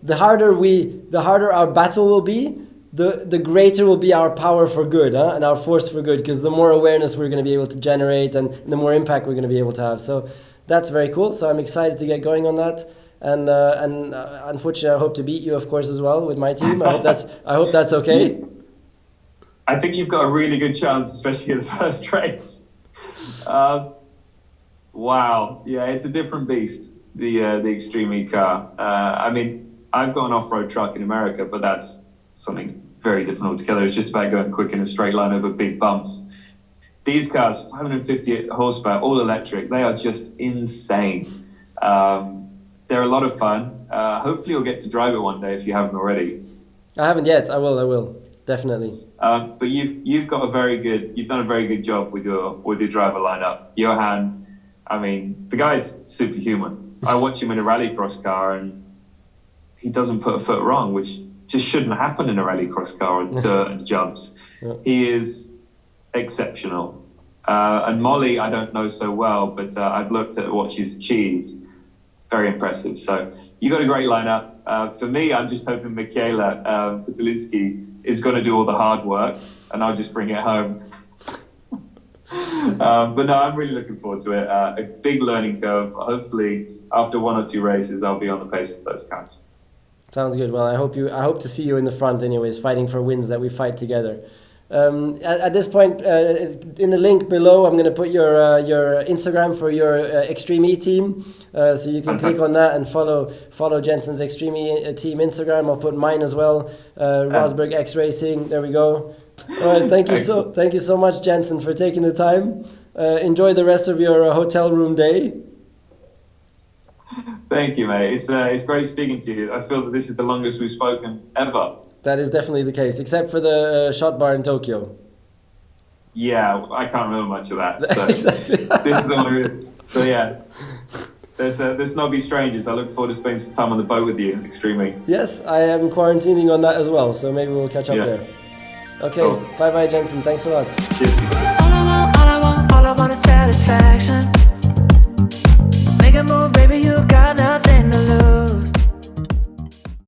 The harder our battle will be, the greater will be our power for good, and our force for good, because the more awareness we're going to be able to generate and the more impact we're going to be able to have. So that's very cool. So I'm excited to get going on that. And unfortunately, I hope to beat you, of course, as well with my team. I hope that's okay. I think you've got a really good chance, especially in the first race. Wow, yeah, it's a different beast, the Extreme E car. I've got an off-road truck in America, but that's something very different altogether. It's just about going quick in a straight line over big bumps. These cars, 550 horsepower, all electric, they are just insane. They're a lot of fun. Hopefully you'll get to drive it one day if you haven't already. I haven't yet. I will, definitely. But you've done a very good job with your driver lineup. Johan, the guy's superhuman. I watch him in a rallycross car and he doesn't put a foot wrong, which just shouldn't happen in a rallycross car on dirt and jumps. Yeah. He is exceptional. And Molly, I don't know so well, but I've looked at what she's achieved. Very impressive. So you got a great lineup. For me, I'm just hoping Michaela Putulinski is going to do all the hard work and I'll just bring it home. But no, I'm really looking forward to it. A big learning curve, but hopefully after 1 or 2 races, I'll be on the pace of those guys. Sounds good. Well, I hope to see you in the front, anyways, fighting for wins that we fight together. At this point, in the link below, I'm going to put your Instagram for your Extreme E team, so you can click on that and follow Jenson's Extreme E team Instagram. I'll put mine as well, Rosberg X Racing. There we go. All right, thank you so much, Jenson, for taking the time. Enjoy the rest of your hotel room day. Thank you, mate. It's great speaking to you. I feel that this is the longest we've spoken ever. That is definitely the case, except for the shot bar in Tokyo. Yeah, I can't remember much of that. So exactly. This is the one. So yeah, let's not be strangers. I look forward to spending some time on the boat with you, extremely. Yes, I am quarantining on that as well, so maybe we'll catch up there. Okay, cool. Bye-bye, Jenson. Thanks a lot. Cheers.